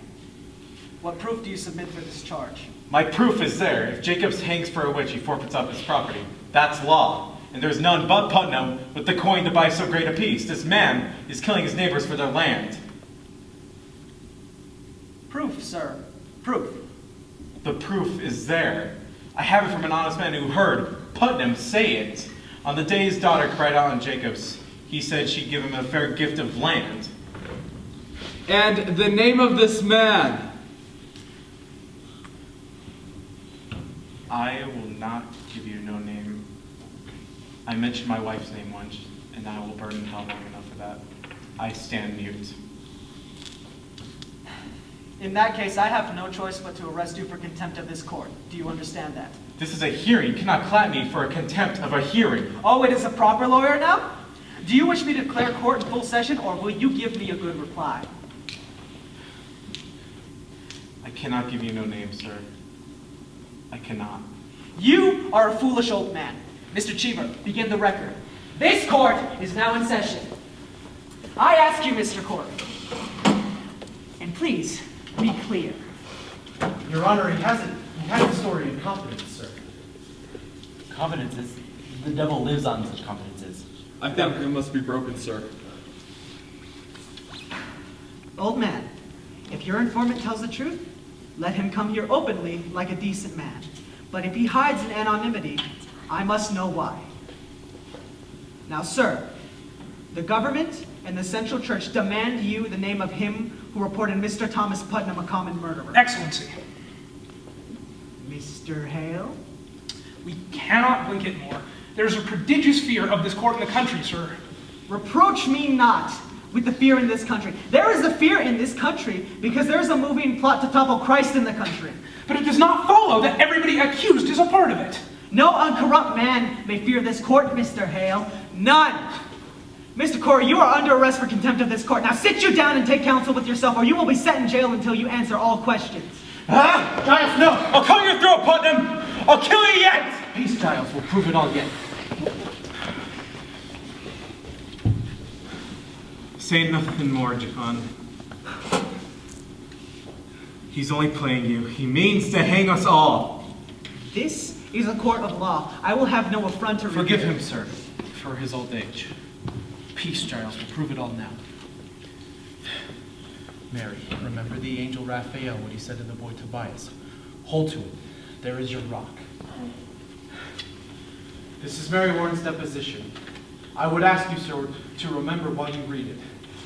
What proof do you submit for this charge? My proof is there. If Jacobs hangs for a witch, he forfeits up his property. That's law. And there's none but Putnam with the coin to buy so great a peace. This man is killing his neighbors for their land. Proof, sir. Proof. The proof is there. I have it from an honest man who heard Putnam say it. On the day his daughter cried out on Jacobs, he said she'd give him a fair gift of land. And the name of this man? I will not give you no name. I mentioned my wife's name once, and I will burn in hell long enough for that. I stand mute. In that case, I have no choice but to arrest you for contempt of this court. Do you understand that? This is a hearing. You cannot clap me for a contempt of a hearing. Oh, it is a proper lawyer now? Do you wish me to declare court in full session, or will you give me a good reply? I cannot give you no name, sir. I cannot. You are a foolish old man. Mr. Cheever, begin the record. This court is now in session. I ask you, Mr. Corey, and please be clear. Your Honor, he has a story in confidence, sir. Confidences? The devil lives on such confidences. I think it must be broken, sir. Old man, if your informant tells the truth, let him come here openly like a decent man. But if he hides in anonymity, I must know why. Now, sir, the government and the Central Church demand you the name of him who reported Mr. Thomas Putnam a common murderer. Excellency. Mr. Hale? We cannot blink it more. There's a prodigious fear of this court in the country, sir. Reproach me not with the fear in this country. There is a fear in this country because there is a moving plot to topple Christ in the country. But it does not follow that everybody accused is a part of it. No uncorrupt man may fear this court, Mr. Hale. None. Mr. Corey, you are under arrest for contempt of this court. Now sit you down and take counsel with yourself, or you will be set in jail until you answer all questions. Ah! Giles, no! I'll cut your throat, Putnam! I'll kill you yet! Peace, Giles. We'll prove it all yet. Say nothing more, John. He's only playing you. He means to hang us all. This is a court of law. I will have no effrontery. Forgive him, sir, for his old age. Peace, Giles. We'll prove it all now. Mary, remember the angel Raphael, what he said to the boy Tobias. Hold to it. There is your rock. This is Mary Warren's deposition. I would ask you, sir, to remember while you read it,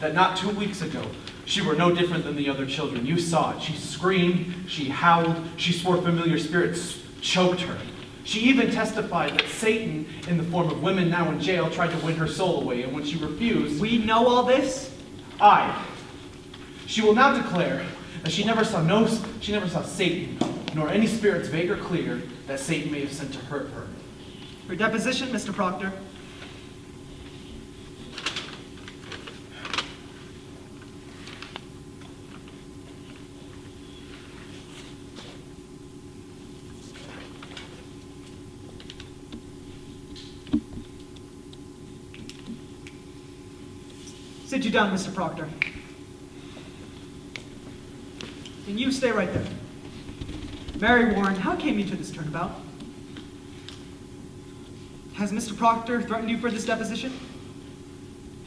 that not 2 weeks ago, she were no different than the other children. You saw it. She screamed, she howled, she swore familiar spirits choked her. She even testified that Satan, in the form of women now in jail, tried to win her soul away, and when she refused... We know all this? Aye. She will now declare that she never saw Satan, nor any spirits vague or clear that Satan may have sent to hurt her. Your deposition, Mr. Proctor. Sit you down, Mr. Proctor. And you stay right there. Mary Warren, how came you to this turnabout? Has Mr. Proctor threatened you for this deposition?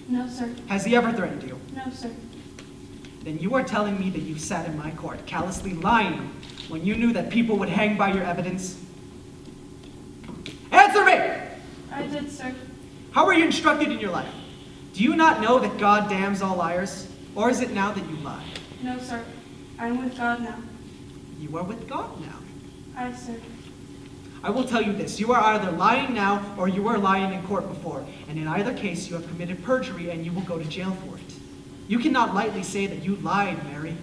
No, sir. Has he ever threatened you? No, sir. Then you are telling me that you sat in my court, callously lying, when you knew that people would hang by your evidence? Answer me! I did, sir. How were you instructed in your life? Do you not know that God damns all liars? Or is it now that you lie? No, sir. I'm with God now. You are with God now. Aye, sir. I will tell you this. You are either lying now or you were lying in court before. And in either case, you have committed perjury and you will go to jail for it. You cannot lightly say that you lied, Mary.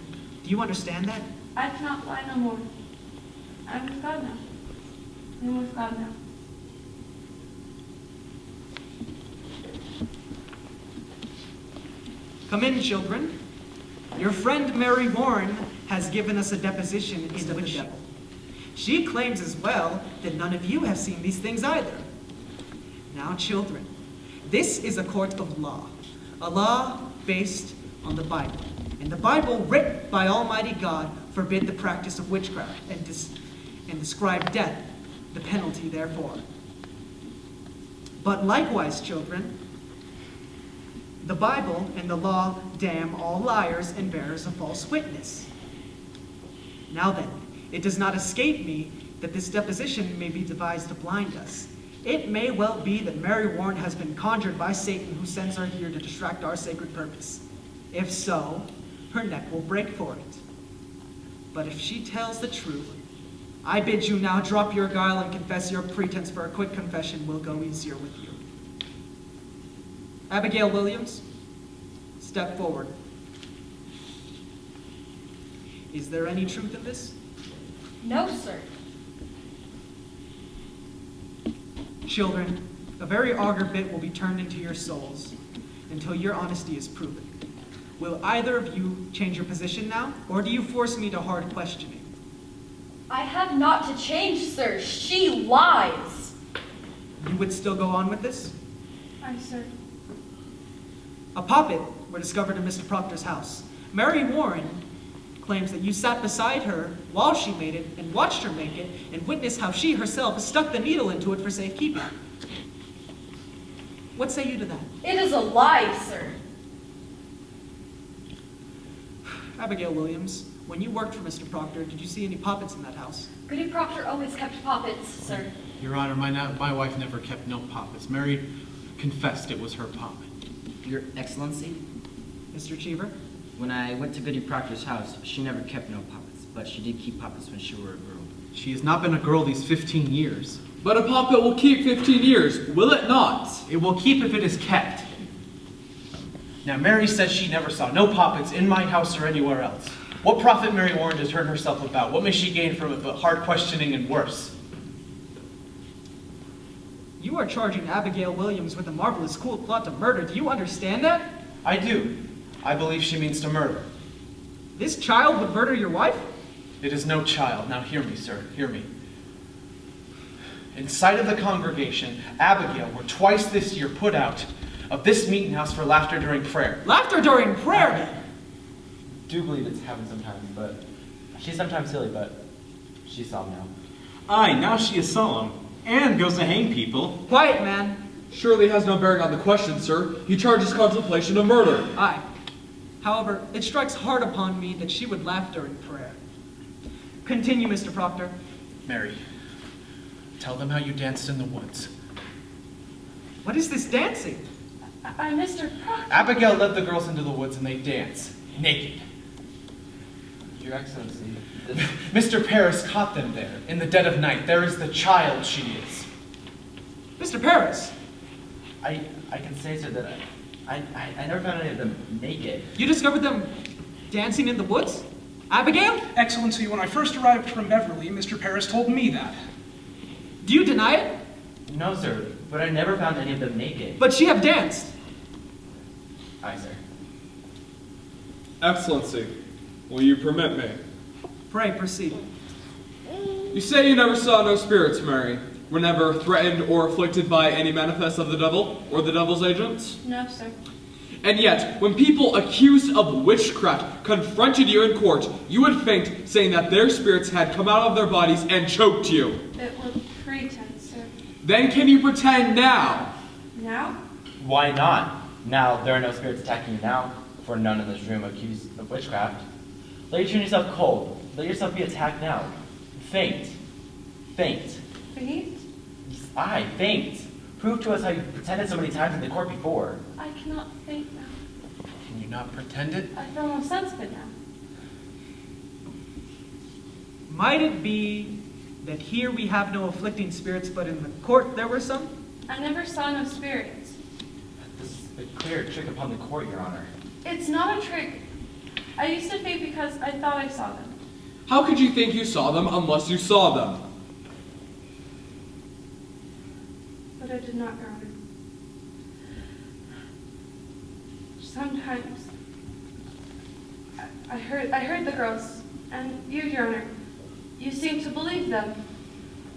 Do you understand that? I cannot lie no more. I'm with God now. I'm with God now. Come in, children. Your friend Mary Warren has given us a deposition into the devil. She claims as well that none of you have seen these things either. Now, children, this is a court of law, a law based on the Bible. And the Bible, written by Almighty God, forbid the practice of witchcraft and describe death, the penalty therefore. But likewise, children, the Bible and the law damn all liars and bearers of false witness. Now then, it does not escape me that this deposition may be devised to blind us. It may well be that Mary Warren has been conjured by Satan, who sends her here to distract our sacred purpose. If so, her neck will break for it. But if she tells the truth, I bid you now drop your guile and confess your pretense, for a quick confession will go easier with you. Abigail Williams, step forward. Is there any truth in this? No, sir. Children, a very auger bit will be turned into your souls until your honesty is proven. Will either of you change your position now, or do you force me to hard questioning? I have not to change, sir. She lies. You would still go on with this? Aye, sir. A poppet were discovered in Mr. Proctor's house. Mary Warren claims that you sat beside her while she made it and watched her make it and witnessed how she herself stuck the needle into it for safekeeping. What say you to that? It is a lie, sir. Abigail Williams, when you worked for Mr. Proctor, did you see any poppets in that house? Goody Proctor always kept poppets, sir. Your Honor, my wife never kept no poppets. Mary confessed it was her poppet. Your Excellency, Mr. Cheever? when I went to Goody Proctor's house, she never kept no puppets, but she did keep puppets when she were a girl. She has not been a girl these 15 years. But a puppet will keep 15 years, will it not? It will keep if it is kept. Now, Mary says she never saw no poppets in my house or anywhere else. What profit Mary Warren to turn herself about? What may she gain from it but hard questioning and worse? You are charging Abigail Williams with a marvelous cool plot to murder. Do you understand that? I do. I believe she means to murder. This child would murder your wife? It is no child. Now hear me, sir. Hear me. In sight of the congregation, Abigail were twice this year put out of this meeting house for laughter during prayer. Laughter during prayer? I do believe it's happened sometimes, but she's sometimes silly, but she's solemn now. Aye, now she is solemn, and goes to hang people. Quiet, man. Surely has no bearing on the question, sir. He charges contemplation of murder. Aye. However, it strikes hard upon me that she would laugh during prayer. Continue, Mr. Proctor. Mary, tell them how you danced in the woods. What is this dancing? Mr. Proctor. Abigail led the girls into the woods and they danced, naked. Your Excellency, Mr. Paris caught them there, in the dead of night. There is the child she is. Mr. Paris! I can say, sir, that I never found any of them naked. You discovered them dancing in the woods? Abigail? Excellency, when I first arrived from Beverly, Mr. Paris told me that. Do you deny it? No, sir, but I never found any of them naked. But she have danced. Aye, sir. Excellency, will you permit me? Pray, proceed. You say you never saw no spirits, Mary. Were never threatened or afflicted by any manifest of the devil or the devil's agents? No, sir. And yet, when people accused of witchcraft confronted you in court, you would faint, saying that their spirits had come out of their bodies and choked you. It was pretense, sir. Then can you pretend now? Now? Why not? Now, there are no spirits attacking you now, for none in this room accused of witchcraft. Let you turn yourself cold. Let yourself be attacked now. Faint. Faint. Faint? Yes, aye, faint. Prove to us how you pretended so many times in the court before. I cannot faint now. Can you not pretend it? I feel no sense of it now. Might it be that here we have no afflicting spirits, but in the court there were some? I never saw no spirits. This is a clear trick upon the court, Your Honor. It's not a trick. I used to faint because I thought I saw them. How could you think you saw them unless you saw them? But I did not, Your Honor. I heard the girls, and you, Your Honor. You seemed to believe them.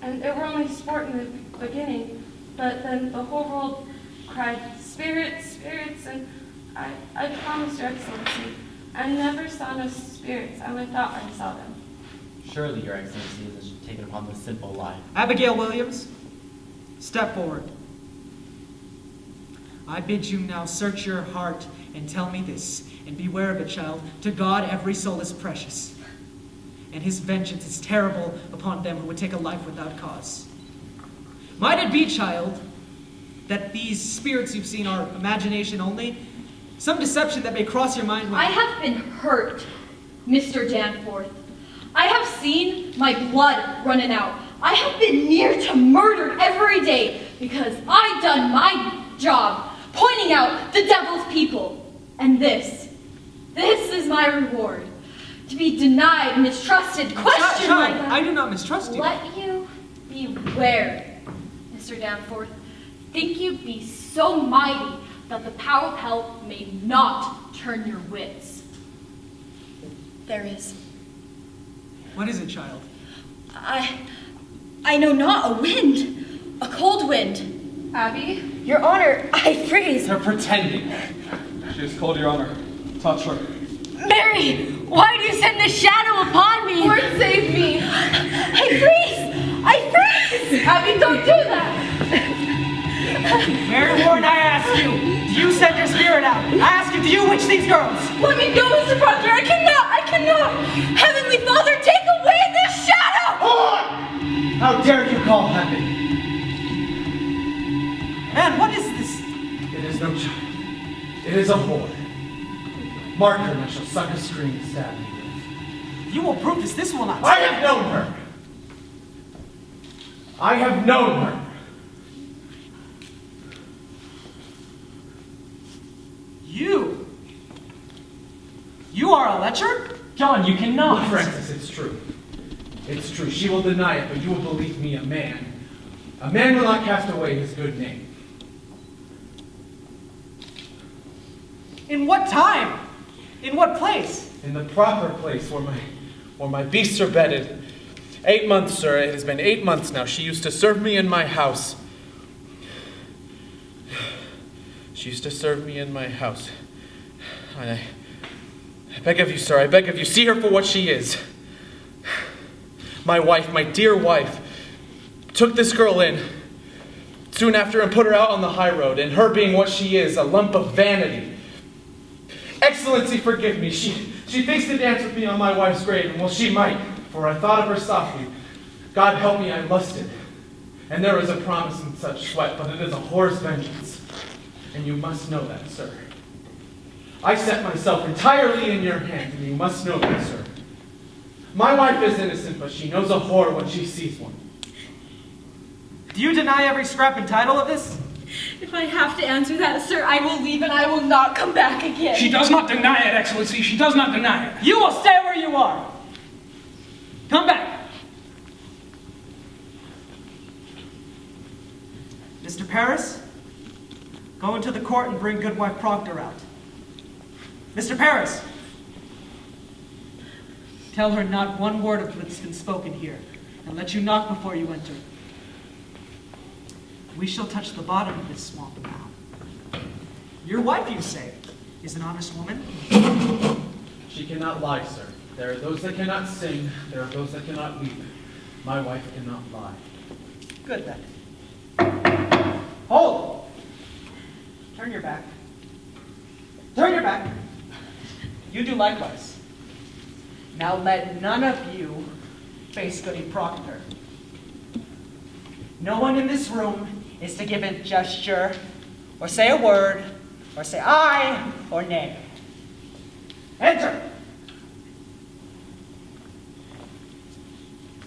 And they were only sport in the beginning, but then the whole world cried, spirits, spirits, and I promised Your Excellency, I never saw no spirits. I only thought I saw them. Surely, Your Excellency has taken upon the simple lie. Abigail Williams, step forward. I bid you now search your heart and tell me this, and beware of it, child. To God every soul is precious, and his vengeance is terrible upon them who would take a life without cause. Might it be, child, that these spirits you've seen are imagination only? Some deception that may cross your mind when... I have been hurt, Mr. Danforth. I have seen my blood running out. I have been near to murdered every day because I done my job, pointing out the devil's people. And this is my reward. To be denied, mistrusted, questioned like that. I do not mistrust you. Let you beware, Mr. Danforth. Think you be so mighty that the power of hell may not turn your wits. There is. What is it, child? I know not. A wind. A cold wind. Abby? Your Honor, I freeze. They're pretending. She is cold, Your Honor. Touch her. Mary, why do you send this shadow upon me? Lord, save me. I freeze! I freeze! Abby, don't do that. Mary Warren, I ask you, do you send your spirit out? I ask you, do you witch these girls? Let me go, Mr. Proctor. I cannot. Heavenly Father, take away this shadow! Hold! How dare you call heaven? Man, what is this? It is no child. It is a whore. Mark her and I shall suck a scream and stab me with. You will prove this. This will not. I have known her. I have known her. You are a lecher? John, you cannot. Look, Francis, it's true. It's true. She will deny it, but you will believe me, a man. A man will not cast away his good name. In what time? In what place? In the proper place where my beasts are bedded. 8 months, sir. It has been 8 months now. She used to serve me in my house. She used to serve me in my house. And I beg of you, sir, I beg of you, see her for what she is. My wife, my dear wife, took this girl in soon after and put her out on the high road, and her being what she is, a lump of vanity. Excellency, forgive me. She thinks to dance with me on my wife's grave, and well, she might, for I thought of her softly. God help me, I lusted. And there is a promise in such sweat, but it is a whore's vengeance. And you must know that, sir. I set myself entirely in your hands, and you must know that, sir. My wife is innocent, but she knows a whore when she sees one. Do you deny every scrap and title of this? If I have to answer that, sir, I will leave and I will not come back again. She does not deny it, Excellency. She does not deny it. You will stay where you are. Come back. Mr. Paris, go into the court and bring Goodwife Proctor out. Mr. Paris, tell her not one word of what's been spoken here, and let you knock before you enter. We shall touch the bottom of this swamp now. Your wife, you say, is an honest woman? She cannot lie, sir. There are those that cannot sing, there are those that cannot weep. My wife cannot lie. Good then. Hold! Turn your back. Turn your back. You do likewise. Now let none of you face Goody Proctor. No one in this room is to give a gesture, or say a word, or say aye or nay. Enter!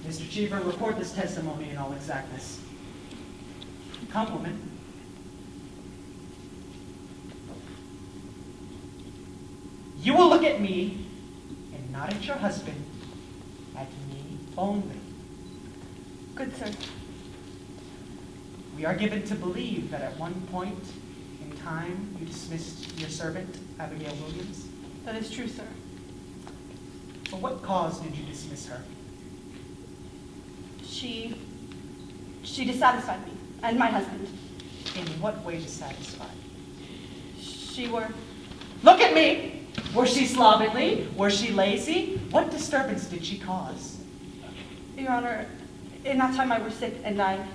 Mr. Cheever, report this testimony in all exactness. Come, woman. You will look at me, and not at your husband, at me only. Good sir. We are given to believe that at one point in time you dismissed your servant, Abigail Williams. That is true, sir. For what cause did you dismiss her? She dissatisfied me and my husband. In what way dissatisfied? She were... Look at me! Was she slovenly? Was she lazy? What disturbance did she cause? Your Honor, in that time I was sick and dying.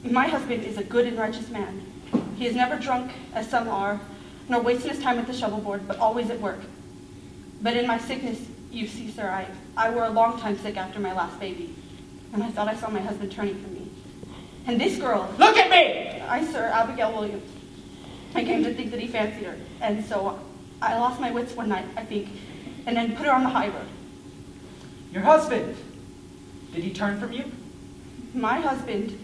My husband is a good and righteous man. He is never drunk, as some are, nor wasting his time at the shovel board, but always at work. But in my sickness, you see, sir, I were a long time sick after my last baby, and I thought I saw my husband turning from me. And this girl... Look at me! Sir, Abigail Williams. I came to think that he fancied her, and so I lost my wits one night, I think, and then put her on the high road. Your husband, did he turn from you? My husband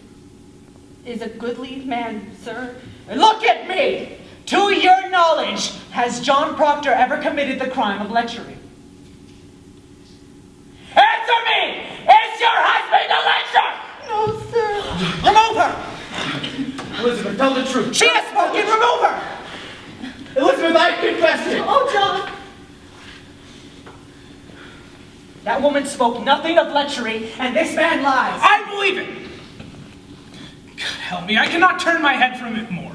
is a goodly man, sir. Look at me! To your knowledge, has John Proctor ever committed the crime of lechery? Answer me! Is your husband a lecher? No, sir. Remove her! Elizabeth, tell the truth. She has spoken! Remove her! Elizabeth, I've confessed it. Oh, John! That woman spoke nothing of lechery, and this man lies. I believe it. God help me, I cannot turn my head from it more.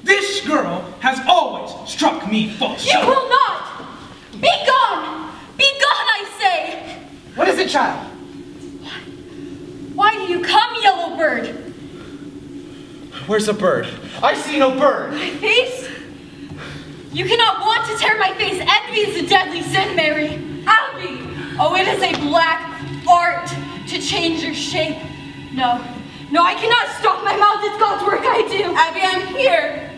This girl has always struck me false. You will not! Be gone! Be gone, I say! What is it, child? Why do you come, yellow bird? Where's the bird? I see no bird. My face? You cannot want to tear my face. Envy is a deadly sin, Mary. Abby! Oh, it is a black art to change your shape. No, I cannot stop my mouth. It's God's work I do. Abby, I'm here.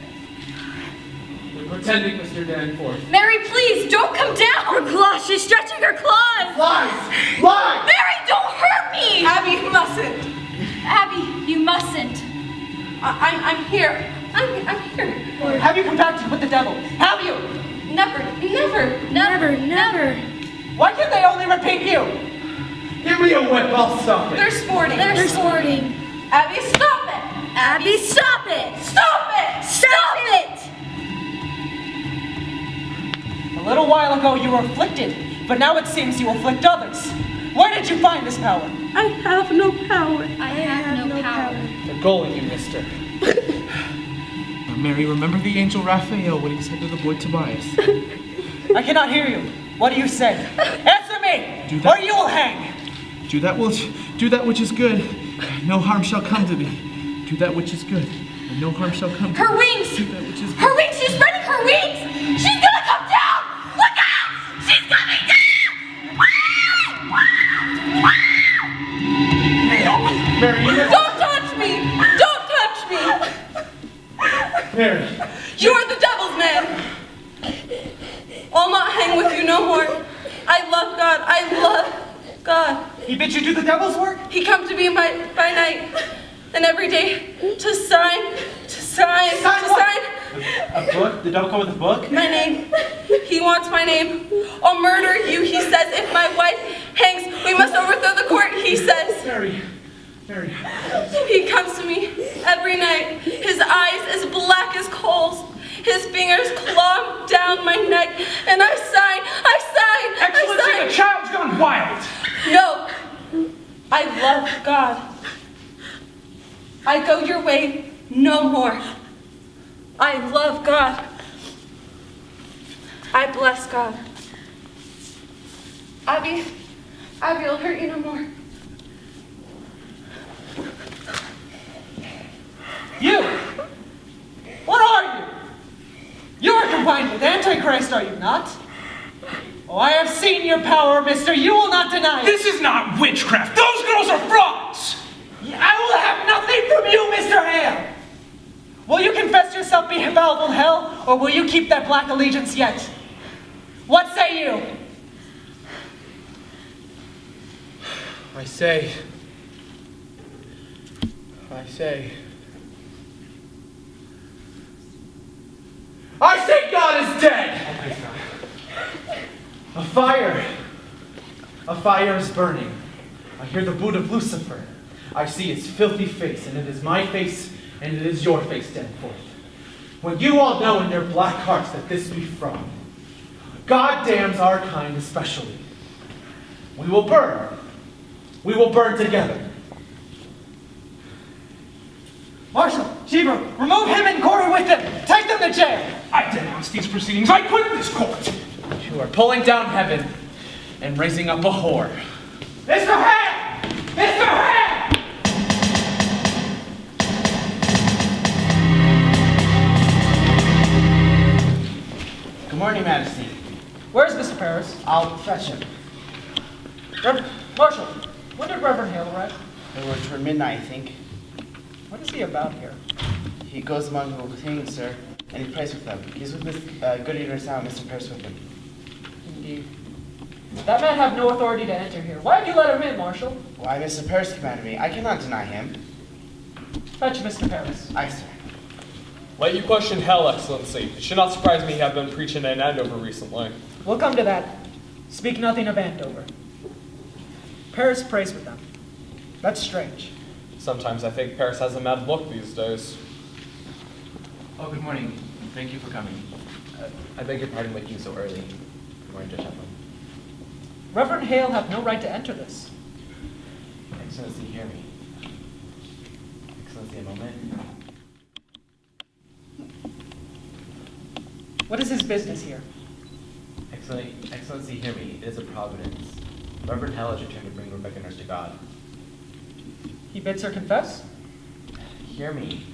You're pretending, Mr. Danforth. Mary, please, don't come down. Her claws, she's stretching her claws. Lies! Lies! Mary, don't hurt me. Abby, you mustn't. Abby, you mustn't. I'm here. I'm here. Have you compacted with the devil? Have you? Never. Why can they only repeat you? Give me a whip, I'll stop it. They're sporting. They're sporting. Abby, stop it. Abby, stop it. Stop it. Stop it. A little while ago you were afflicted, but now it seems you afflict others. Where did you find this power? I have no power. I have no power. They're going you, mister. Now, Mary, remember the angel Raphael, what he said to the boy Tobias. I cannot hear you. What do you say? Answer me, or you will hang. Do that which is good, no harm shall come to thee. Do that which is good, and no harm shall come to thee. Her wings! Do that which is good. Her wings! She's spreading her wings! She's gonna come down! Look out! She's coming down! Mary, Don't touch me! Don't touch me! Mary. You are the devil's man. I'll not hang with you no more. I love God. I love God. He bid you do the devil's work? He comes to me by night and every day to sign. A book? The devil come with a book? My name. He wants my name. I'll murder you, he says. If my wife hangs, we must overthrow the court, he says. Mary. He comes to me every night, his eyes as black as coals, his fingers claw down my neck, and I sign. Excellency, the child's gone wild. No, I love God. I go your way no more. I love God. I bless God. Abby will hurt you no more. You! What are you? You are combined with Antichrist, are you not? Oh, I have seen your power, mister. You will not deny it. This is not witchcraft. Those girls are frauds. I will have nothing from you, Mr. Hale. Will you confess yourself befouled in hell, or will you keep that black allegiance yet? What say you? I say God is dead! A fire is burning. I hear the boot of Lucifer. I see its filthy face, and it is my face, and it is your face, Danforth. When you all know in your black hearts that this be fraud, God damns our kind especially. We will burn. We will burn together. Marshal, Cheever, remove him and Corey with them. Take them to jail. I denounce these proceedings. I quit this court. You are pulling down heaven and raising up a whore. Mr. Hand! Mr. Hand! Good morning, Majesty. Where's Mr. Paris? I'll fetch him. Marshal, when did Reverend Hale arrive? It was toward midnight, I think. What is he about here? He goes among the hanging, sir, and he prays with them. He's with Miss Goodyear's now, Mr. Paris with him. Indeed. That man have no authority to enter here. Why have you let him in, Marshal? Why, Mr. Paris commanded me. I cannot deny him. Fetch Mr. Paris. Aye, sir. Let you question hell, Excellency. It should not surprise me you have been preaching in Andover recently. We'll come to that. Speak nothing of Andover. Paris prays with them. That's strange. Sometimes I think Paris has a mad look these days. Oh, good morning. Thank you for coming. I beg your pardon waking you so early. Good morning, Judge Heffron. Reverend Hale have no right to enter this. Excellency, hear me. Excellency, a moment. What is his business here? Excellency, hear me. It is a providence. Reverend Hale has returned to bring Rebecca Nurse to God. He bids her confess? Hear me.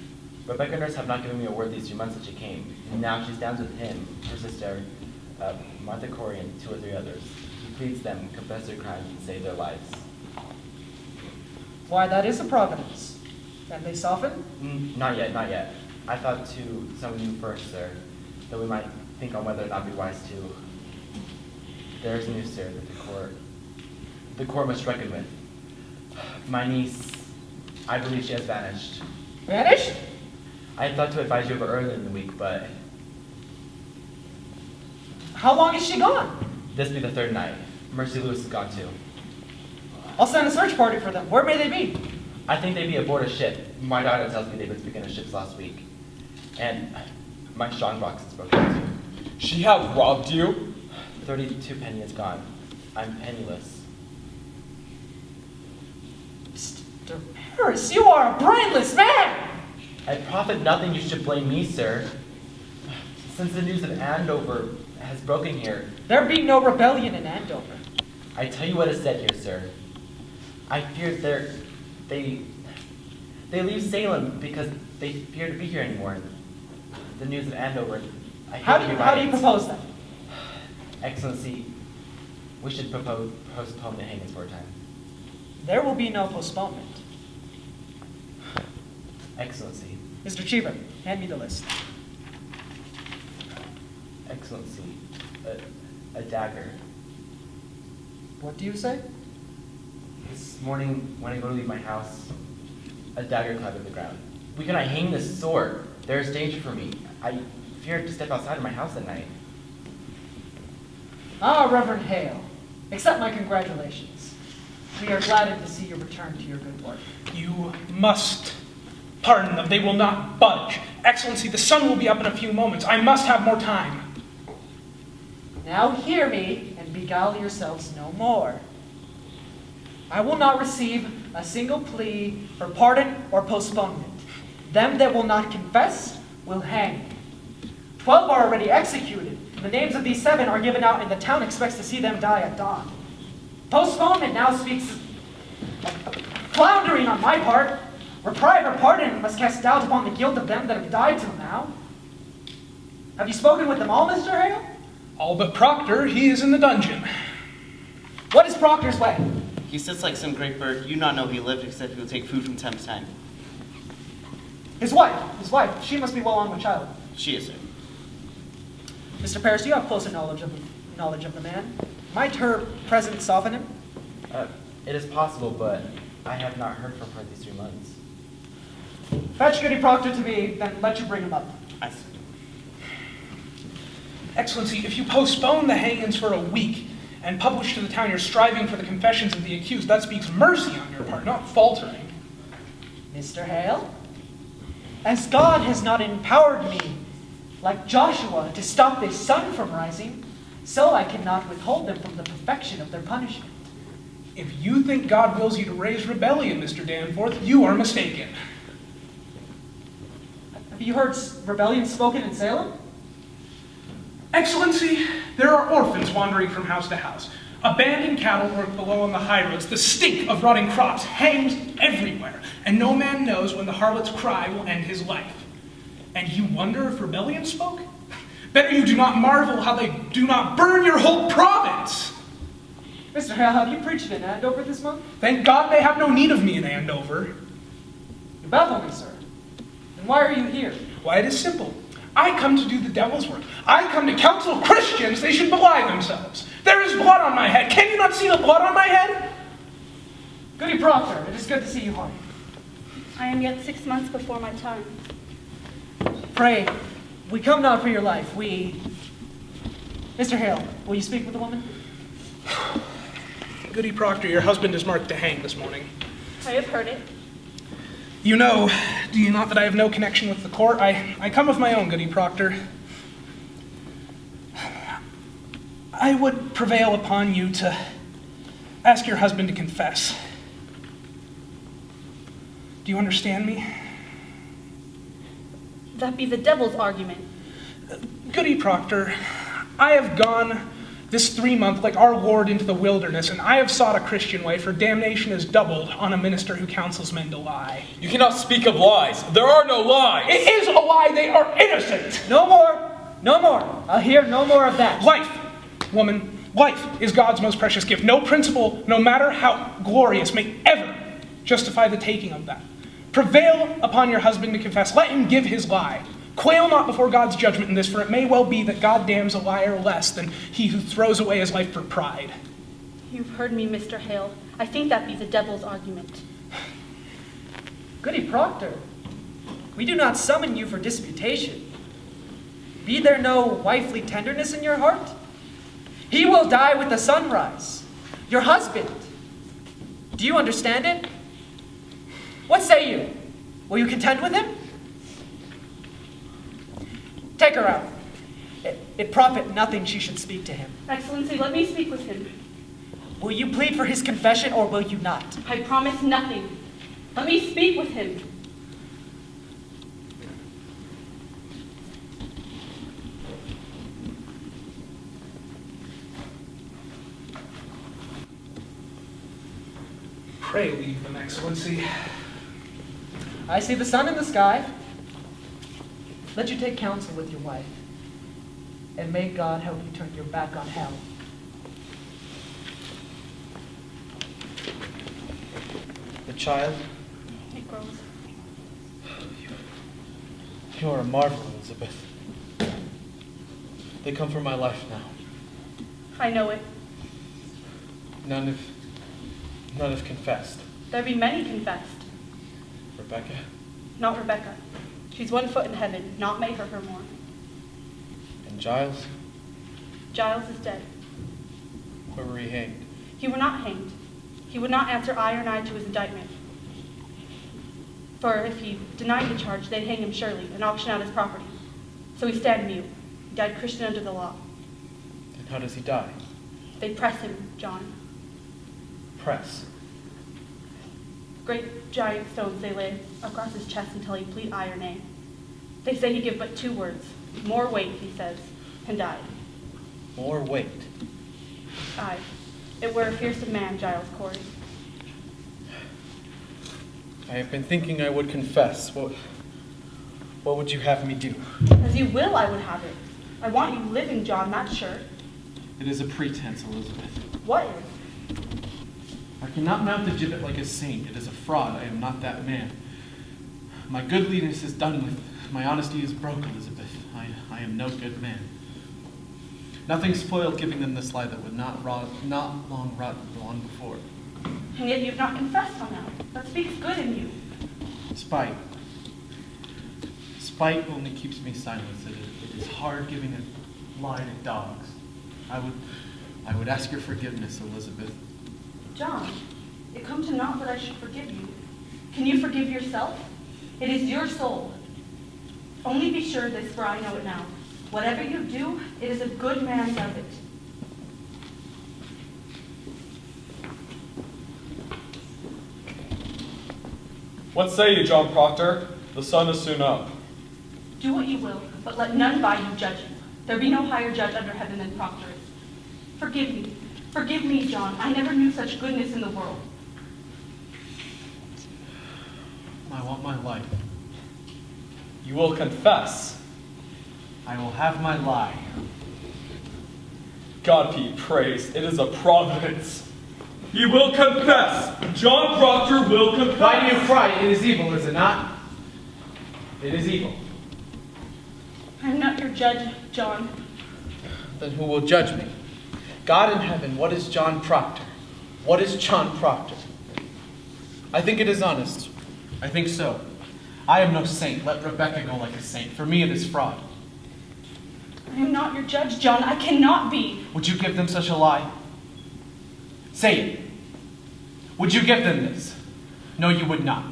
Rebecca Nurse have not given me a word these 2 months that she came. And now she stands with him, her sister, Martha Corey, and 2 or 3 others. He pleads them confess their crimes and save their lives. Why, that is a providence. And they soften? Not yet, not yet. I thought to summon you first, sir, that we might think on whether or not be wise to. There is news, sir, that the court must reckon with. My niece, I believe she has vanished. Vanished? I had thought to advise you of her earlier in the week, but how long is she gone? This be the 3rd night. Mercy Lewis is gone too. I'll send a search party for them. Where may they be? I think they be aboard a ship. My daughter tells me they've been speaking of ships last week. And my strongbox is broken too. She have robbed you? 32 penny is gone. I'm penniless. Mr. Paris, you are a brainless man! I profit nothing you should blame me, sir. Since the news of Andover has broken here. There be no rebellion in Andover. I tell you what is said here, sir. I fear they leave Salem because they fear to be here anymore. The news of Andover. How do you propose that? Excellency, we should postpone the hangings for a time. There will be no postponement. Excellency. Mr. Cheever, hand me the list. Excellency, a dagger. What do you say? This morning, when I go to leave my house, a dagger clattered the ground. We cannot hang this sword. There is danger for me. I fear to step outside of my house at night. Ah, Reverend Hale, accept my congratulations. We are gladdened to see you return to your good work. You must pardon them. They will not budge. Excellency, the sun will be up in a few moments. I must have more time. Now hear me and beguile yourselves no more. I will not receive a single plea for pardon or postponement. Them that will not confess will hang. 12 are already executed. The names of these 7 are given out, and the town expects to see them die at dawn. Postponement now speaks of floundering on my part. Reprieve or pardon must cast doubt upon the guilt of them that have died till now. Have you spoken with them all, Mr. Hale? All but Proctor. He is in the dungeon. What is Proctor's way? He sits like some great bird. You not know he lived, except he will take food from time to time. His wife. She must be well on with child. She is, sir. Mr. Paris, do you have closer knowledge of the man? Might her presence soften him? It is possible, but I have not heard from her these 3 months. Fetch Goody Proctor to me, then let you bring him up. I see. Excellency, if you postpone the hangings for a week and publish to the town you're striving for the confessions of the accused, that speaks mercy on your part, not faltering. Mr. Hale, as God has not empowered me, like Joshua, to stop the sun from rising, so I cannot withhold them from the perfection of their punishment. If you think God wills you to raise rebellion, Mr. Danforth, you are mistaken. Have you heard rebellion spoken in Salem? Excellency, there are orphans wandering from house to house. Abandoned cattle work below on the highroads. The stink of rotting crops hangs everywhere, and no man knows when the harlot's cry will end his life. And you wonder if rebellion spoke? Better you do not marvel how they do not burn your whole province. Mr. Hale, have you preached in Andover this month? Thank God they have no need of me in Andover. You baffle me, sir. And why are you here? Why, it is simple. I come to do the devil's work. I come to counsel Christians they should belie themselves. There is blood on my head. Can you not see the blood on my head? Goody Proctor, it is good to see you home. I am yet 6 months before my time. Pray, we come not for your life. Mr. Hale, will you speak with the woman? Goody Proctor, your husband is marked to hang this morning. I have heard it. You know, do you not, that I have no connection with the court? I come of my own, Goody Proctor. I would prevail upon you to ask your husband to confess. Do you understand me? That be the devil's argument. Goody Proctor, I have gone this 3 month like our Lord into the wilderness, and I have sought a Christian way, for damnation is doubled on a minister who counsels men to lie. You cannot speak of lies. There are no lies. It is a lie. They are innocent. No more. No more. I'll hear no more of that. Life, woman, life is God's most precious gift. No principle, no matter how glorious, may ever justify the taking of that. Prevail upon your husband to confess. Let him give his lie. Quail not before God's judgment in this, for it may well be that God damns a liar less than he who throws away his life for pride. You've heard me, Mr. Hale. I think that be the devil's argument. Goody Proctor, we do not summon you for disputation. Be there no wifely tenderness in your heart? He will die with the sunrise. Your husband. Do you understand it? What say you? Will you contend with him? Take her out. It profit nothing she should speak to him. Excellency, let me speak with him. Will you plead for his confession or will you not? I promise nothing. Let me speak with him. Pray leave them, Excellency. I see the sun in the sky. Let you take counsel with your wife, and may God help you turn your back on hell. The child? It grows. You are a marvel, Elizabeth. They come for my life now. I know it. None have confessed. There be many confessed. Rebecca? Not Rebecca. She's 1 foot in heaven. Not may hurt her more. And Giles? Giles is dead. Where were he hanged? He were not hanged. He would not answer aye or nay to his indictment. For if he denied the charge, they'd hang him surely and auction out his property. So he stand mute. He died Christian under the law. And how does he die? They press him, John. Press. Great giant stones they lay across his chest until he plead aye or nay. They say he give but 2 words. More weight, he says, and died. More weight. Aye. It were a fearsome man, Giles Corey. I have been thinking I would confess. What would you have me do? As you will, I would have it. I want you living, John, that's sure. It is a pretense, Elizabeth. What is? I cannot mount the gibbet like a saint. It is a fraud. I am not that man. My goodliness is done with. My honesty is broke, Elizabeth. I am no good man. Nothing spoiled giving them this lie that would not long rot long before. And yet you have not confessed till now. That speaks good in you. Spite. Spite only keeps me silent. It is hard giving a lie to dogs. I would ask your forgiveness, Elizabeth. John, it come to naught that I should forgive you. Can you forgive yourself? It is your soul. Only be sure this, for I know it now. Whatever you do, it is a good man does it. What say you, John Proctor? The sun is soon up. Do what you will, but let none by you judge you. There be no higher judge under heaven than Proctor is. Forgive me. Forgive me, John. I never knew such goodness in the world. I want my life. You will confess. I will have my lie. God be praised. It is a providence. He will confess. John Proctor will confess. Why do you cry? It is evil, is it not? It is evil. I am not your judge, John. Then who will judge me? God in heaven, what is John Proctor? What is John Proctor? I think it is honest. I think so. I am no saint. Let Rebecca go like a saint. For me, it is fraud. I am not your judge, John. I cannot be. Would you give them such a lie? Say it. Would you give them this? No, you would not.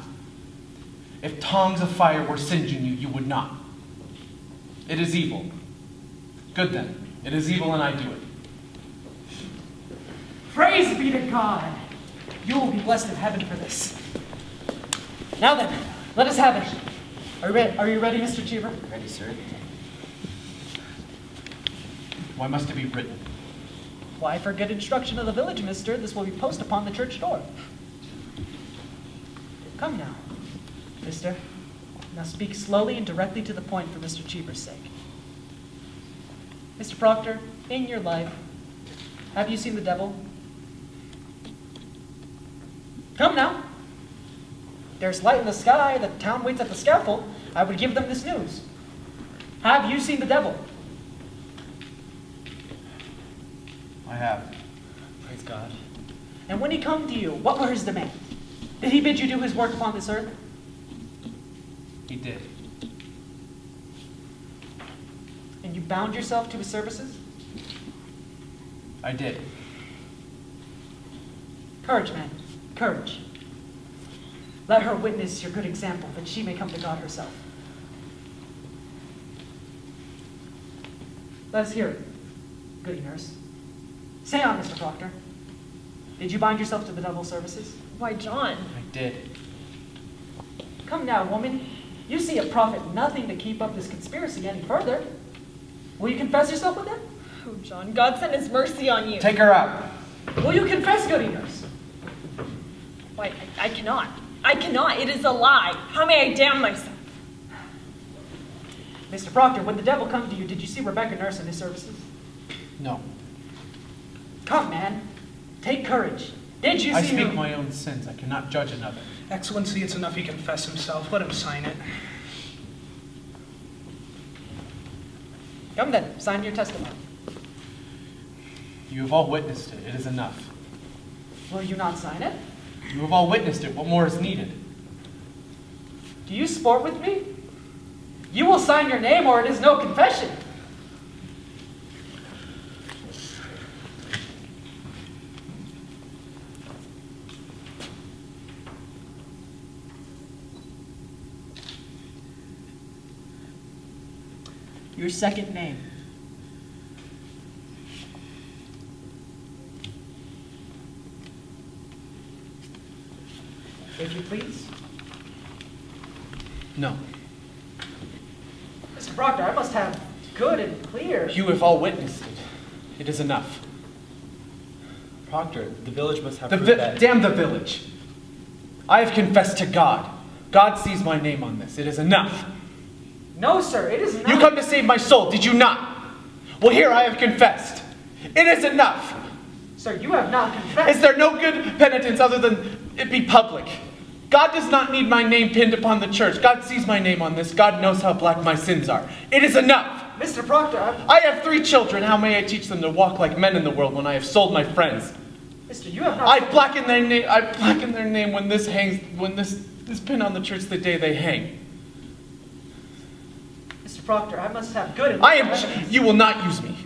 If tongues of fire were singeing you, you would not. It is evil. Good then. It is evil and I do it. Praise be to God. You will be blessed in heaven for this. Now then, let us have it. Are you ready, Mr. Cheever? Ready, sir. Why must it be written? Why, for good instruction of the village, mister, this will be posted upon the church door. Come now, mister. Now speak slowly and directly to the point for Mr. Cheever's sake. Mr. Proctor, in your life, have you seen the devil? Come now. There's light in the sky, the town waits at the scaffold. I would give them this news. Have you seen the devil? I have. Praise God. And when he come to you, what were his demands? Did he bid you do his work upon this earth? He did. And you bound yourself to his services? I did. Courage, man. Courage. Let her witness your good example, that she may come to God herself. Let us hear it, goody nurse. Say on, Mr. Proctor. Did you bind yourself to the devil's services? Why, John? I did. Come now, woman. You see it profit nothing to keep up this conspiracy any further. Will you confess yourself with him? Oh, John, God send his mercy on you. Take her out. Will you confess, goody nurse? Why, I cannot. I cannot. It is a lie. How may I damn myself? Mr. Proctor, when the devil come to you, did you see Rebecca Nurse in his services? No. Come, man. Take courage. Did you I see speak her? my own sins. I cannot judge another. Excellency, it's enough he confess himself. Let him sign it. Come then, sign your testimony. You have all witnessed it. It is enough. Will you not sign it? You have all witnessed it. What more is needed? Do you sport with me? You will sign your name or it is no confession. Your second name. If you please. No. Mr. Proctor, I must have good and clear. You have all witnessed it. It is enough. Proctor, the village must have The proof that... damn the village. I have confessed to God. God sees my name on this. It is enough. No, sir, it is not. You come to save my soul, did you not? Well, here I have confessed. It is enough. Sir, you have not confessed. Is there no good penitence other than it be public? God does not need my name pinned upon the church. God sees my name on this. God knows how black my sins are. It is enough. Mr. Proctor, I have 3 children. How may I teach them to walk like men in the world when I have sold my friends? Mister, you have not... I blacken their name. I blacken their name when this hangs. When this is pinned on the church the day they hang. Mr. Proctor, I must have good and I am. You will not use me.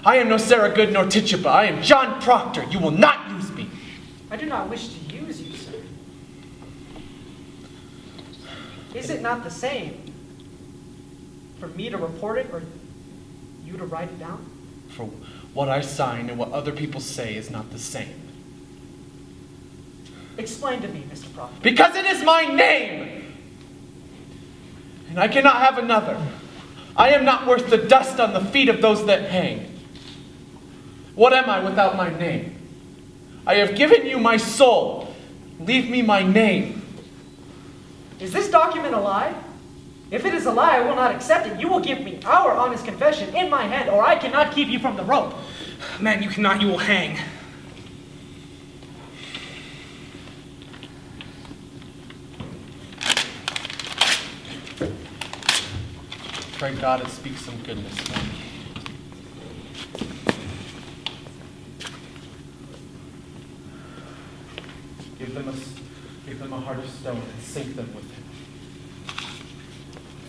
I am no Sarah Good nor Tituba. I am John Proctor. You will not use me. I do not wish to use you, sir. Is it not the same for me to report it or you to write it down? For what I sign and what other people say is not the same. Explain to me, Mr. Proctor. Because it is my name! And I cannot have another. I am not worth the dust on the feet of those that hang. What am I without my name? I have given you my soul. Leave me my name. Is this document a lie? If it is a lie, I will not accept it. You will give me our honest confession in my hand, or I cannot keep you from the rope. Man, you cannot, you will hang. Pray God to speak some goodness for me. Give them a heart of stone and sink them with him.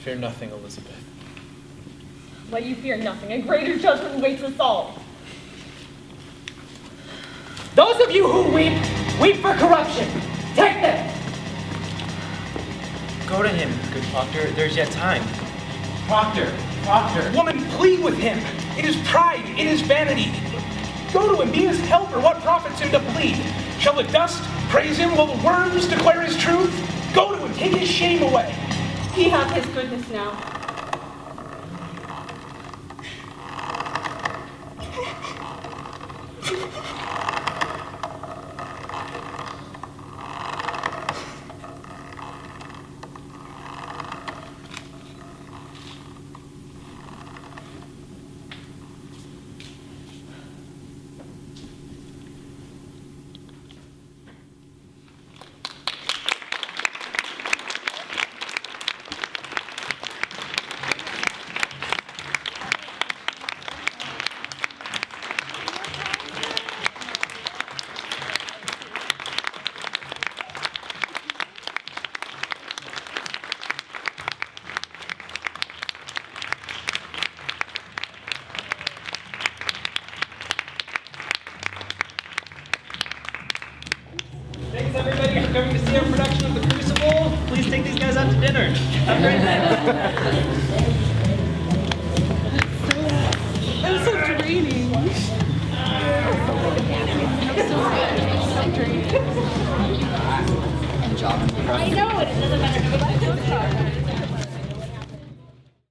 Fear nothing, Elizabeth. Why you fear nothing, a greater judgment awaits us all. Those of you who weep for corruption. Take them. Go to him, good Proctor. There's yet time. Proctor! Woman, plead with him. It is pride, it is vanity. Go to him, be his helper. What profits him to plead? Shall the dust praise him? Will the worms declare his truth? Go to him, take his shame away. He hath his goodness now. Thanks everybody for coming to see our production of The Crucible. Please take these guys out to dinner. Have a great night. That was so draining. Enjoy. I know it. It doesn't matter.